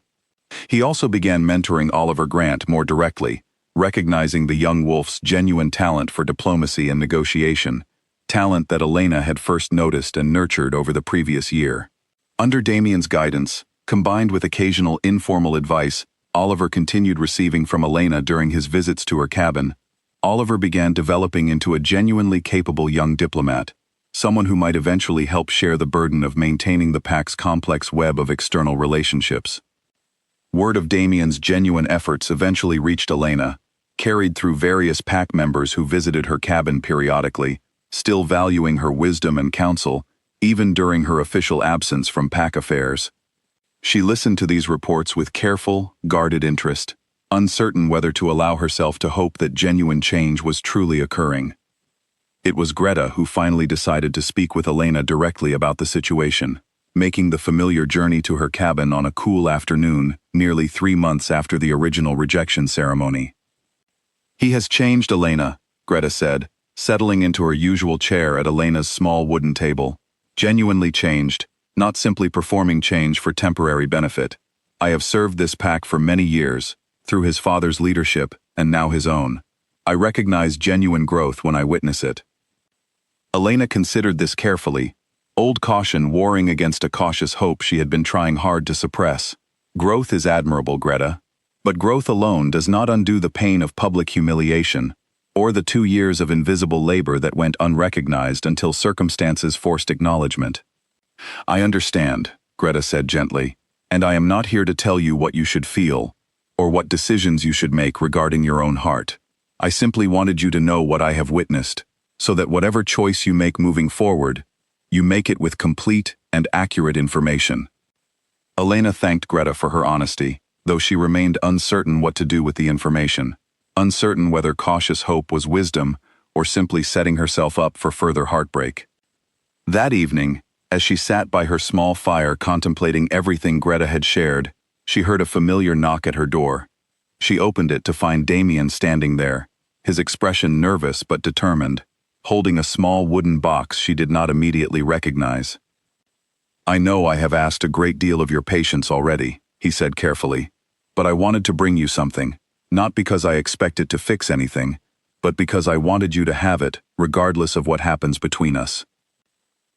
He also began mentoring Oliver Grant more directly, recognizing the young wolf's genuine talent for diplomacy and negotiation, talent that Elena had first noticed and nurtured over the previous year. Under Damien's guidance, combined with occasional informal advice Oliver continued receiving from Elena during his visits to her cabin, Oliver began developing into a genuinely capable young diplomat, someone who might eventually help share the burden of maintaining the pack's complex web of external relationships. Word of Damien's genuine efforts eventually reached Elena, carried through various pack members who visited her cabin periodically, still valuing her wisdom and counsel, even during her official absence from pack affairs. She listened to these reports with careful, guarded interest, uncertain whether to allow herself to hope that genuine change was truly occurring. It was Greta who finally decided to speak with Elena directly about the situation, making the familiar journey to her cabin on a cool afternoon, nearly 3 months after the original rejection ceremony. "He has changed, Elena," Greta said, settling into her usual chair at Elena's small wooden table. "Genuinely changed, not simply performing change for temporary benefit. I have served this pack for many years, through his father's leadership and now his own. I recognize genuine growth when I witness it." Elena considered this carefully, old caution warring against a cautious hope she had been trying hard to suppress. "Growth is admirable, Greta, but growth alone does not undo the pain of public humiliation, or the 2 years of invisible labor that went unrecognized until circumstances forced acknowledgement." "I understand," Greta said gently, "and I am not here to tell you what you should feel, or what decisions you should make regarding your own heart. I simply wanted you to know what I have witnessed, so that whatever choice you make moving forward, You make it with complete and accurate information. Elena thanked Greta for her honesty, though she remained uncertain what to do with the information, uncertain whether cautious hope was wisdom or simply setting herself up for further heartbreak. That evening, as she sat by her small fire contemplating everything Greta had shared, she heard a familiar knock at her door. She opened it to find Damien standing there, his expression nervous but determined, holding a small wooden box she did not immediately recognize. "I know I have asked a great deal of your patience already," he said carefully, "but I wanted to bring you something, not because I expect it to fix anything, but because I wanted you to have it, regardless of what happens between us."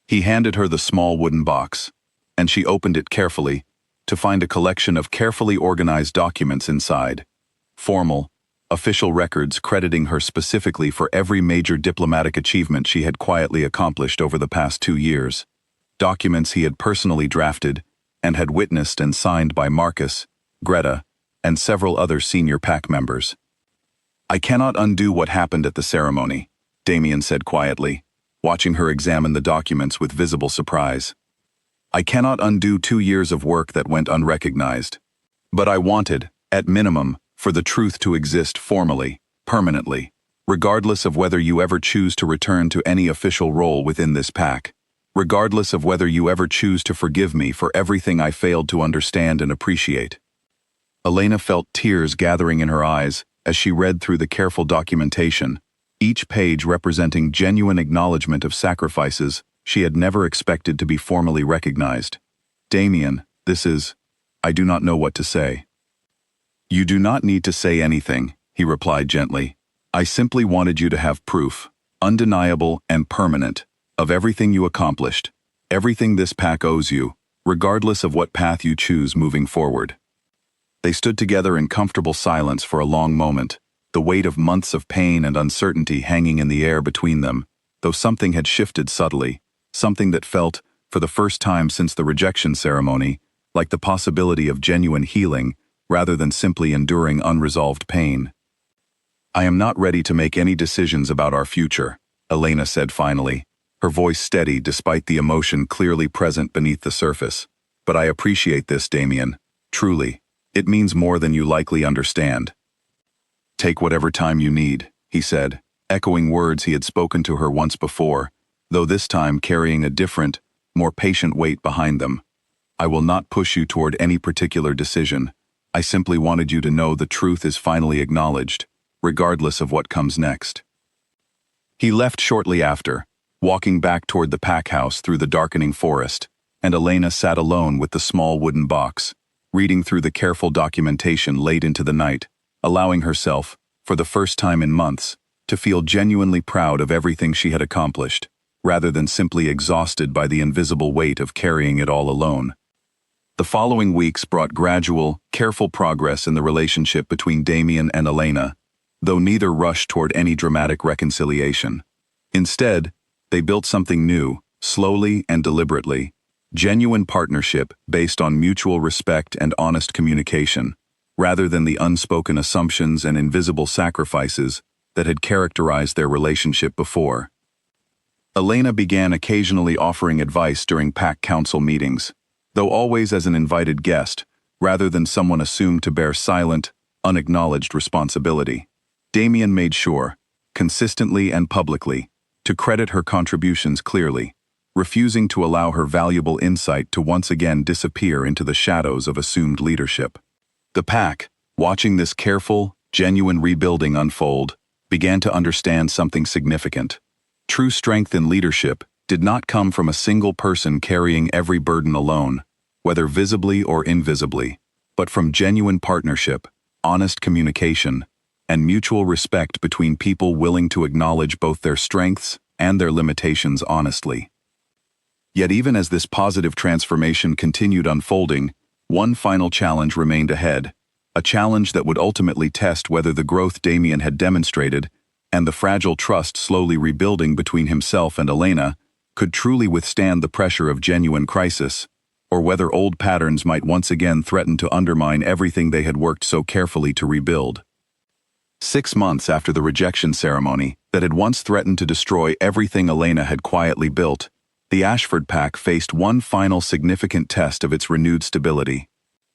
He handed her the small wooden box, and she opened it carefully, to find a collection of carefully organized documents inside. Formal, official records crediting her specifically for every major diplomatic achievement she had quietly accomplished over the past 2 years. Documents he had personally drafted and had witnessed and signed by Marcus, Greta, and several other senior pack members. "I cannot undo what happened at the ceremony," Damien said quietly, watching her examine the documents with visible surprise. "I cannot undo 2 years of work that went unrecognized. But I wanted, at minimum, for the truth to exist formally, permanently, regardless of whether you ever choose to return to any official role within this pack, regardless of whether you ever choose to forgive me for everything I failed to understand and appreciate." Elena felt tears gathering in her eyes as she read through the careful documentation, each page representing genuine acknowledgement of sacrifices she had never expected to be formally recognized. "Damien, I do not know what to say." "You do not need to say anything," he replied gently. "I simply wanted you to have proof, undeniable and permanent, of everything you accomplished, everything this pack owes you, regardless of what path you choose moving forward." They stood together in comfortable silence for a long moment, the weight of months of pain and uncertainty hanging in the air between them, though something had shifted subtly, something that felt, for the first time since the rejection ceremony, like the possibility of genuine healing rather than simply enduring unresolved pain. "I am not ready to make any decisions about our future," Elena said finally, her voice steady despite the emotion clearly present beneath the surface. "But I appreciate this, Damien. Truly, it means more than you likely understand." "Take whatever time you need," he said, echoing words he had spoken to her once before, though this time carrying a different, more patient weight behind them. "I will not push you toward any particular decision. I simply wanted you to know the truth is finally acknowledged, regardless of what comes next." He left shortly after, walking back toward the pack house through the darkening forest, and Elena sat alone with the small wooden box, reading through the careful documentation late into the night, allowing herself, for the first time in months, to feel genuinely proud of everything she had accomplished, rather than simply exhausted by the invisible weight of carrying it all alone. The following weeks brought gradual, careful progress in the relationship between Damien and Elena, though neither rushed toward any dramatic reconciliation. Instead, they built something new, slowly and deliberately, genuine partnership based on mutual respect and honest communication, rather than the unspoken assumptions and invisible sacrifices that had characterized their relationship before. Elena began occasionally offering advice during pack council meetings, though always as an invited guest, rather than someone assumed to bear silent, unacknowledged responsibility. Damien made sure, consistently and publicly, to credit her contributions clearly, refusing to allow her valuable insight to once again disappear into the shadows of assumed leadership. The pack, watching this careful, genuine rebuilding unfold, began to understand something significant. True strength in leadership did not come from a single person carrying every burden alone, whether visibly or invisibly, but from genuine partnership, honest communication, and mutual respect between people willing to acknowledge both their strengths and their limitations honestly. Yet even as this positive transformation continued unfolding, one final challenge remained ahead, a challenge that would ultimately test whether the growth Damien had demonstrated and the fragile trust slowly rebuilding between himself and Elena could truly withstand the pressure of genuine crisis, or whether old patterns might once again threaten to undermine everything they had worked so carefully to rebuild. 6 months after the rejection ceremony that had once threatened to destroy everything Elena had quietly built, the Ashford pack faced one final significant test of its renewed stability.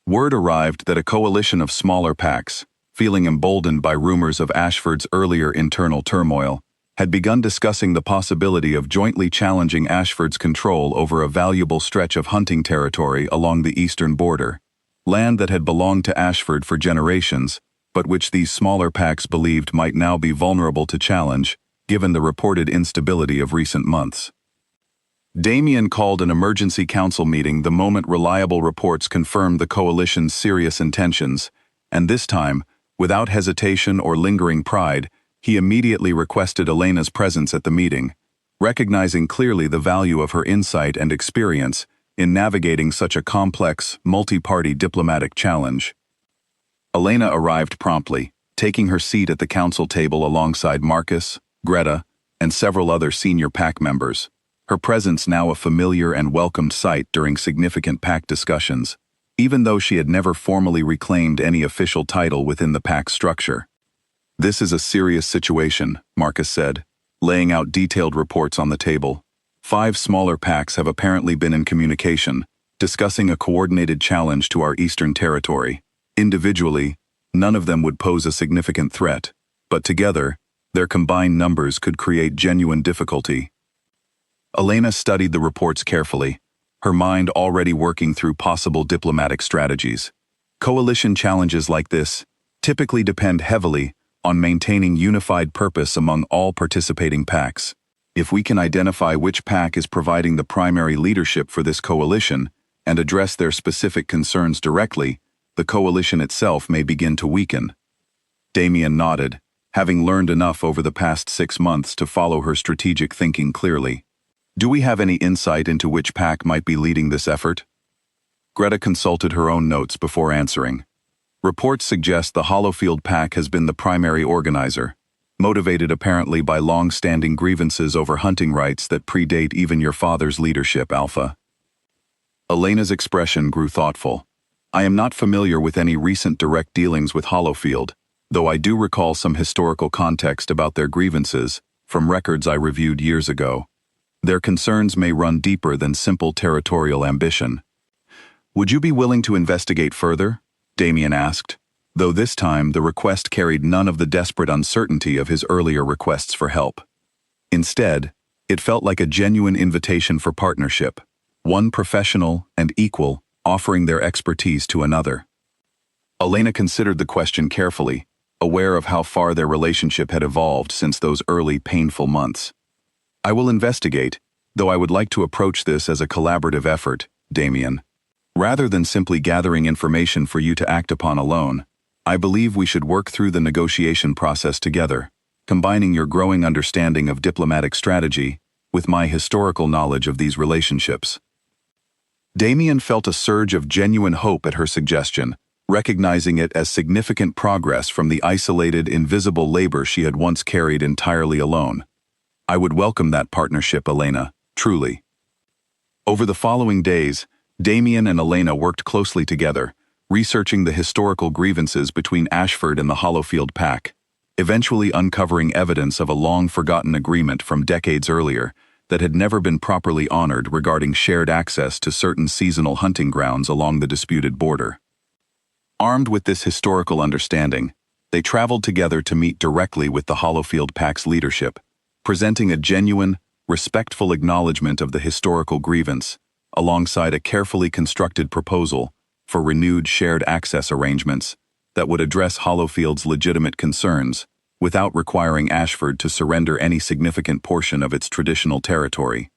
Word arrived that a coalition of smaller packs, feeling emboldened by rumors of Ashford's earlier internal turmoil, had begun discussing the possibility of jointly challenging Ashford's control over a valuable stretch of hunting territory along the eastern border, land that had belonged to Ashford for generations, but which these smaller packs believed might now be vulnerable to challenge, given the reported instability of recent months. Damien called an emergency council meeting the moment reliable reports confirmed the coalition's serious intentions, and this time, without hesitation or lingering pride, he immediately requested Elena's presence at the meeting, recognizing clearly the value of her insight and experience in navigating such a complex, multi-party diplomatic challenge. Elena arrived promptly, taking her seat at the council table alongside Marcus, Greta, and several other senior pack members, her presence now a familiar and welcomed sight during significant pack discussions, even though she had never formally reclaimed any official title within the pack structure. "This is a serious situation," Marcus said, laying out detailed reports on the table. 5 smaller packs have apparently been in communication, discussing a coordinated challenge to our eastern territory. Individually, none of them would pose a significant threat, but together, their combined numbers could create genuine difficulty. Elena studied the reports carefully, her mind already working through possible diplomatic strategies. Coalition challenges like this typically depend heavily on maintaining unified purpose among all participating packs. If we can identify which pack is providing the primary leadership for this coalition and address their specific concerns directly, the coalition itself may begin to weaken. Damien nodded, having learned enough over the past 6 months to follow her strategic thinking clearly. "Do we have any insight into which pack might be leading this effort?" Greta consulted her own notes before answering. Reports suggest the Hollowfield pack has been the primary organizer, motivated apparently by long-standing grievances over hunting rights that predate even your father's leadership, Alpha. Elena's expression grew thoughtful. "I am not familiar with any recent direct dealings with Hollowfield, though I do recall some historical context about their grievances from records I reviewed years ago. Their concerns may run deeper than simple territorial ambition." "Would you be willing to investigate further?" Damien asked, though this time the request carried none of the desperate uncertainty of his earlier requests for help. Instead, it felt like a genuine invitation for partnership, one professional and equal offering their expertise to another. Elena considered the question carefully, aware of how far their relationship had evolved since those early, painful months. "I will investigate, though I would like to approach this as a collaborative effort, Damien. Rather than simply gathering information for you to act upon alone, I believe we should work through the negotiation process together, combining your growing understanding of diplomatic strategy with my historical knowledge of these relationships." Damien felt a surge of genuine hope at her suggestion, recognizing it as significant progress from the isolated, invisible labor she had once carried entirely alone. "I would welcome that partnership, Elena, truly." Over the following days, Damien and Elena worked closely together, researching the historical grievances between Ashford and the Hollowfield pack, eventually uncovering evidence of a long-forgotten agreement from decades earlier that had never been properly honored regarding shared access to certain seasonal hunting grounds along the disputed border. Armed with this historical understanding, they traveled together to meet directly with the Hollowfield pack's leadership, presenting a genuine, respectful acknowledgement of the historical grievance, alongside a carefully constructed proposal for renewed shared access arrangements that would address Hollowfield's legitimate concerns without requiring Ashford to surrender any significant portion of its traditional territory.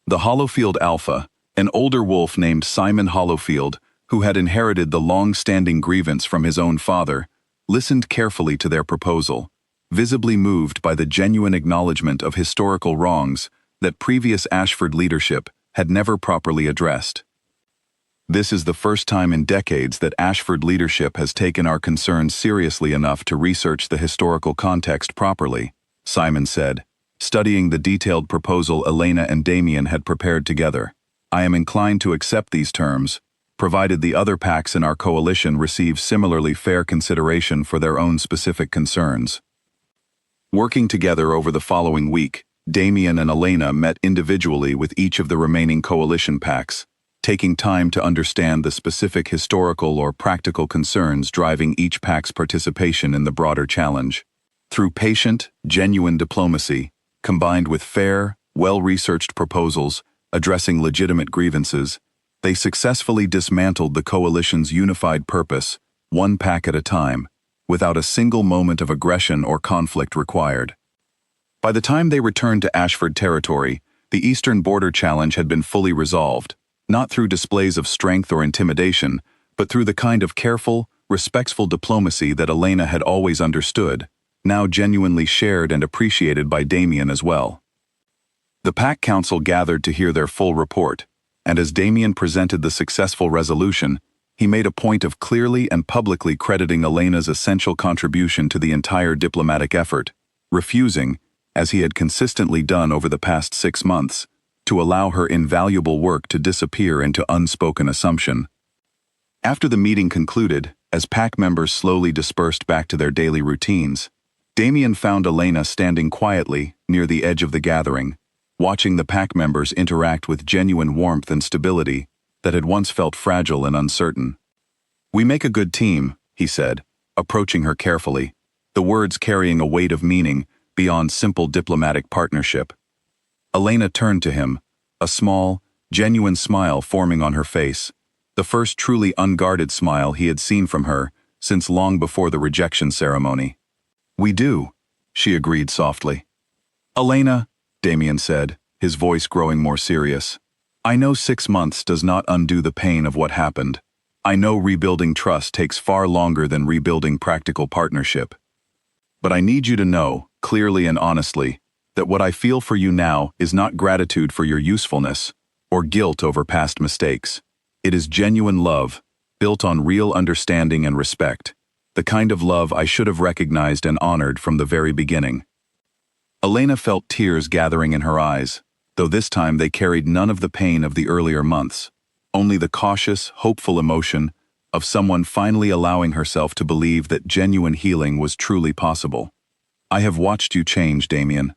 The Hollowfield Alpha, an older wolf named Simon Hollowfield, who had inherited the long-standing grievance from his own father, listened carefully to their proposal, visibly moved by the genuine acknowledgement of historical wrongs that previous Ashford leadership had never properly addressed. "This is the first time in decades that Ashford leadership has taken our concerns seriously enough to research the historical context properly," Simon said, studying the detailed proposal Elena and Damien had prepared together. "I am inclined to accept these terms, provided the other packs in our coalition receive similarly fair consideration for their own specific concerns." Working together over the following week, Damien and Elena met individually with each of the remaining coalition packs, taking time to understand the specific historical or practical concerns driving each pack's participation in the broader challenge. Through patient, genuine diplomacy, combined with fair, well-researched proposals addressing legitimate grievances, they successfully dismantled the coalition's unified purpose, one pack at a time, without a single moment of aggression or conflict required. By the time they returned to Ashford territory, the Eastern Border Challenge had been fully resolved, not through displays of strength or intimidation, but through the kind of careful, respectful diplomacy that Elena had always understood, now genuinely shared and appreciated by Damien as well. The Pack Council gathered to hear their full report, and as Damien presented the successful resolution, he made a point of clearly and publicly crediting Elena's essential contribution to the entire diplomatic effort, refusing, as he had consistently done over the past 6 months, to allow her invaluable work to disappear into unspoken assumption. After the meeting concluded, as pack members slowly dispersed back to their daily routines, Damien found Elena standing quietly near the edge of the gathering, watching the pack members interact with genuine warmth and stability that had once felt fragile and uncertain. "We make a good team," he said, approaching her carefully, the words carrying a weight of meaning beyond simple diplomatic partnership. Elena turned to him, a small, genuine smile forming on her face, the first truly unguarded smile he had seen from her since long before the rejection ceremony. "We do," she agreed softly. "Elena," Damien said, his voice growing more serious, "I know 6 months does not undo the pain of what happened. I know rebuilding trust takes far longer than rebuilding practical partnership. But I need you to know, clearly and honestly, that what I feel for you now is not gratitude for your usefulness, or guilt over past mistakes. It is genuine love, built on real understanding and respect, the kind of love I should have recognized and honored from the very beginning." Elena felt tears gathering in her eyes, though this time they carried none of the pain of the earlier months, only the cautious, hopeful emotion of someone finally allowing herself to believe that genuine healing was truly possible. "I have watched you change, Damien.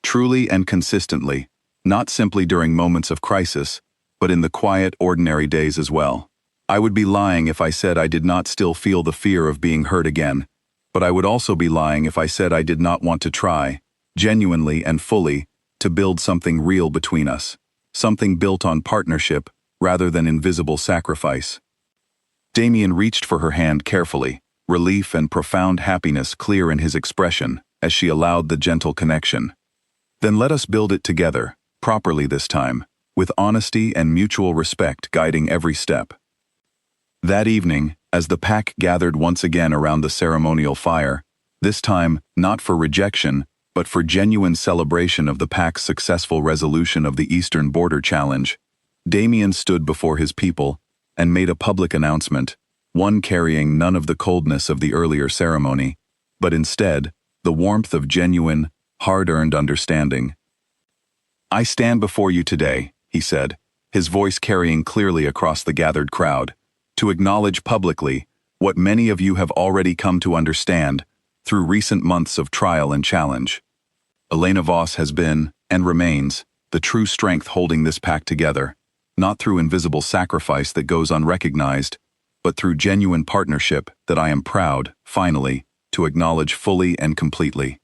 Truly and consistently, not simply during moments of crisis, but in the quiet, ordinary days as well. I would be lying if I said I did not still feel the fear of being hurt again, but I would also be lying if I said I did not want to try, genuinely and fully, to build something real between us, something built on partnership rather than invisible sacrifice." Damien reached for her hand carefully, relief and profound happiness clear in his expression as she allowed the gentle connection. "Then let us build it together, properly this time, with honesty and mutual respect guiding every step." That evening, as the pack gathered once again around the ceremonial fire, this time not for rejection, but for genuine celebration of the pack's successful resolution of the Eastern Border Challenge, Damien stood before his people and made a public announcement, one carrying none of the coldness of the earlier ceremony, but instead, the warmth of genuine, hard-earned understanding. "I stand before you today," he said, his voice carrying clearly across the gathered crowd, "to acknowledge publicly what many of you have already come to understand through recent months of trial and challenge. Elena Voss has been, and remains, the true strength holding this pack together, not through invisible sacrifice that goes unrecognized, but through genuine partnership that I am proud, finally, to acknowledge fully and completely."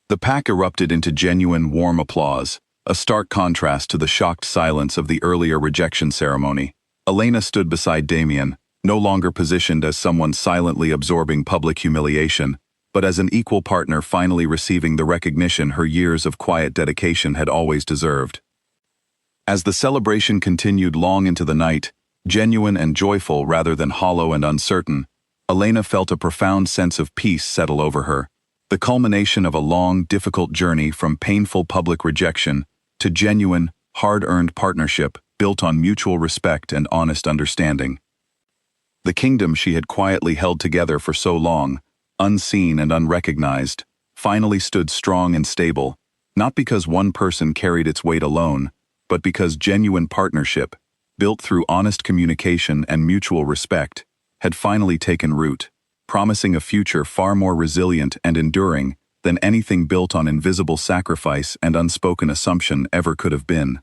The pack erupted into genuine, warm applause, a stark contrast to the shocked silence of the earlier rejection ceremony. Elena stood beside Damien, no longer positioned as someone silently absorbing public humiliation, but as an equal partner finally receiving the recognition her years of quiet dedication had always deserved. As the celebration continued long into the night, genuine and joyful rather than hollow and uncertain, Elena felt a profound sense of peace settle over her, the culmination of a long, difficult journey from painful public rejection to genuine, hard-earned partnership built on mutual respect and honest understanding. The kingdom she had quietly held together for so long, unseen and unrecognized, finally stood strong and stable, not because one person carried its weight alone, but because genuine partnership, built through honest communication and mutual respect, had finally taken root, promising a future far more resilient and enduring than than anything built on invisible sacrifice and unspoken assumption ever could have been.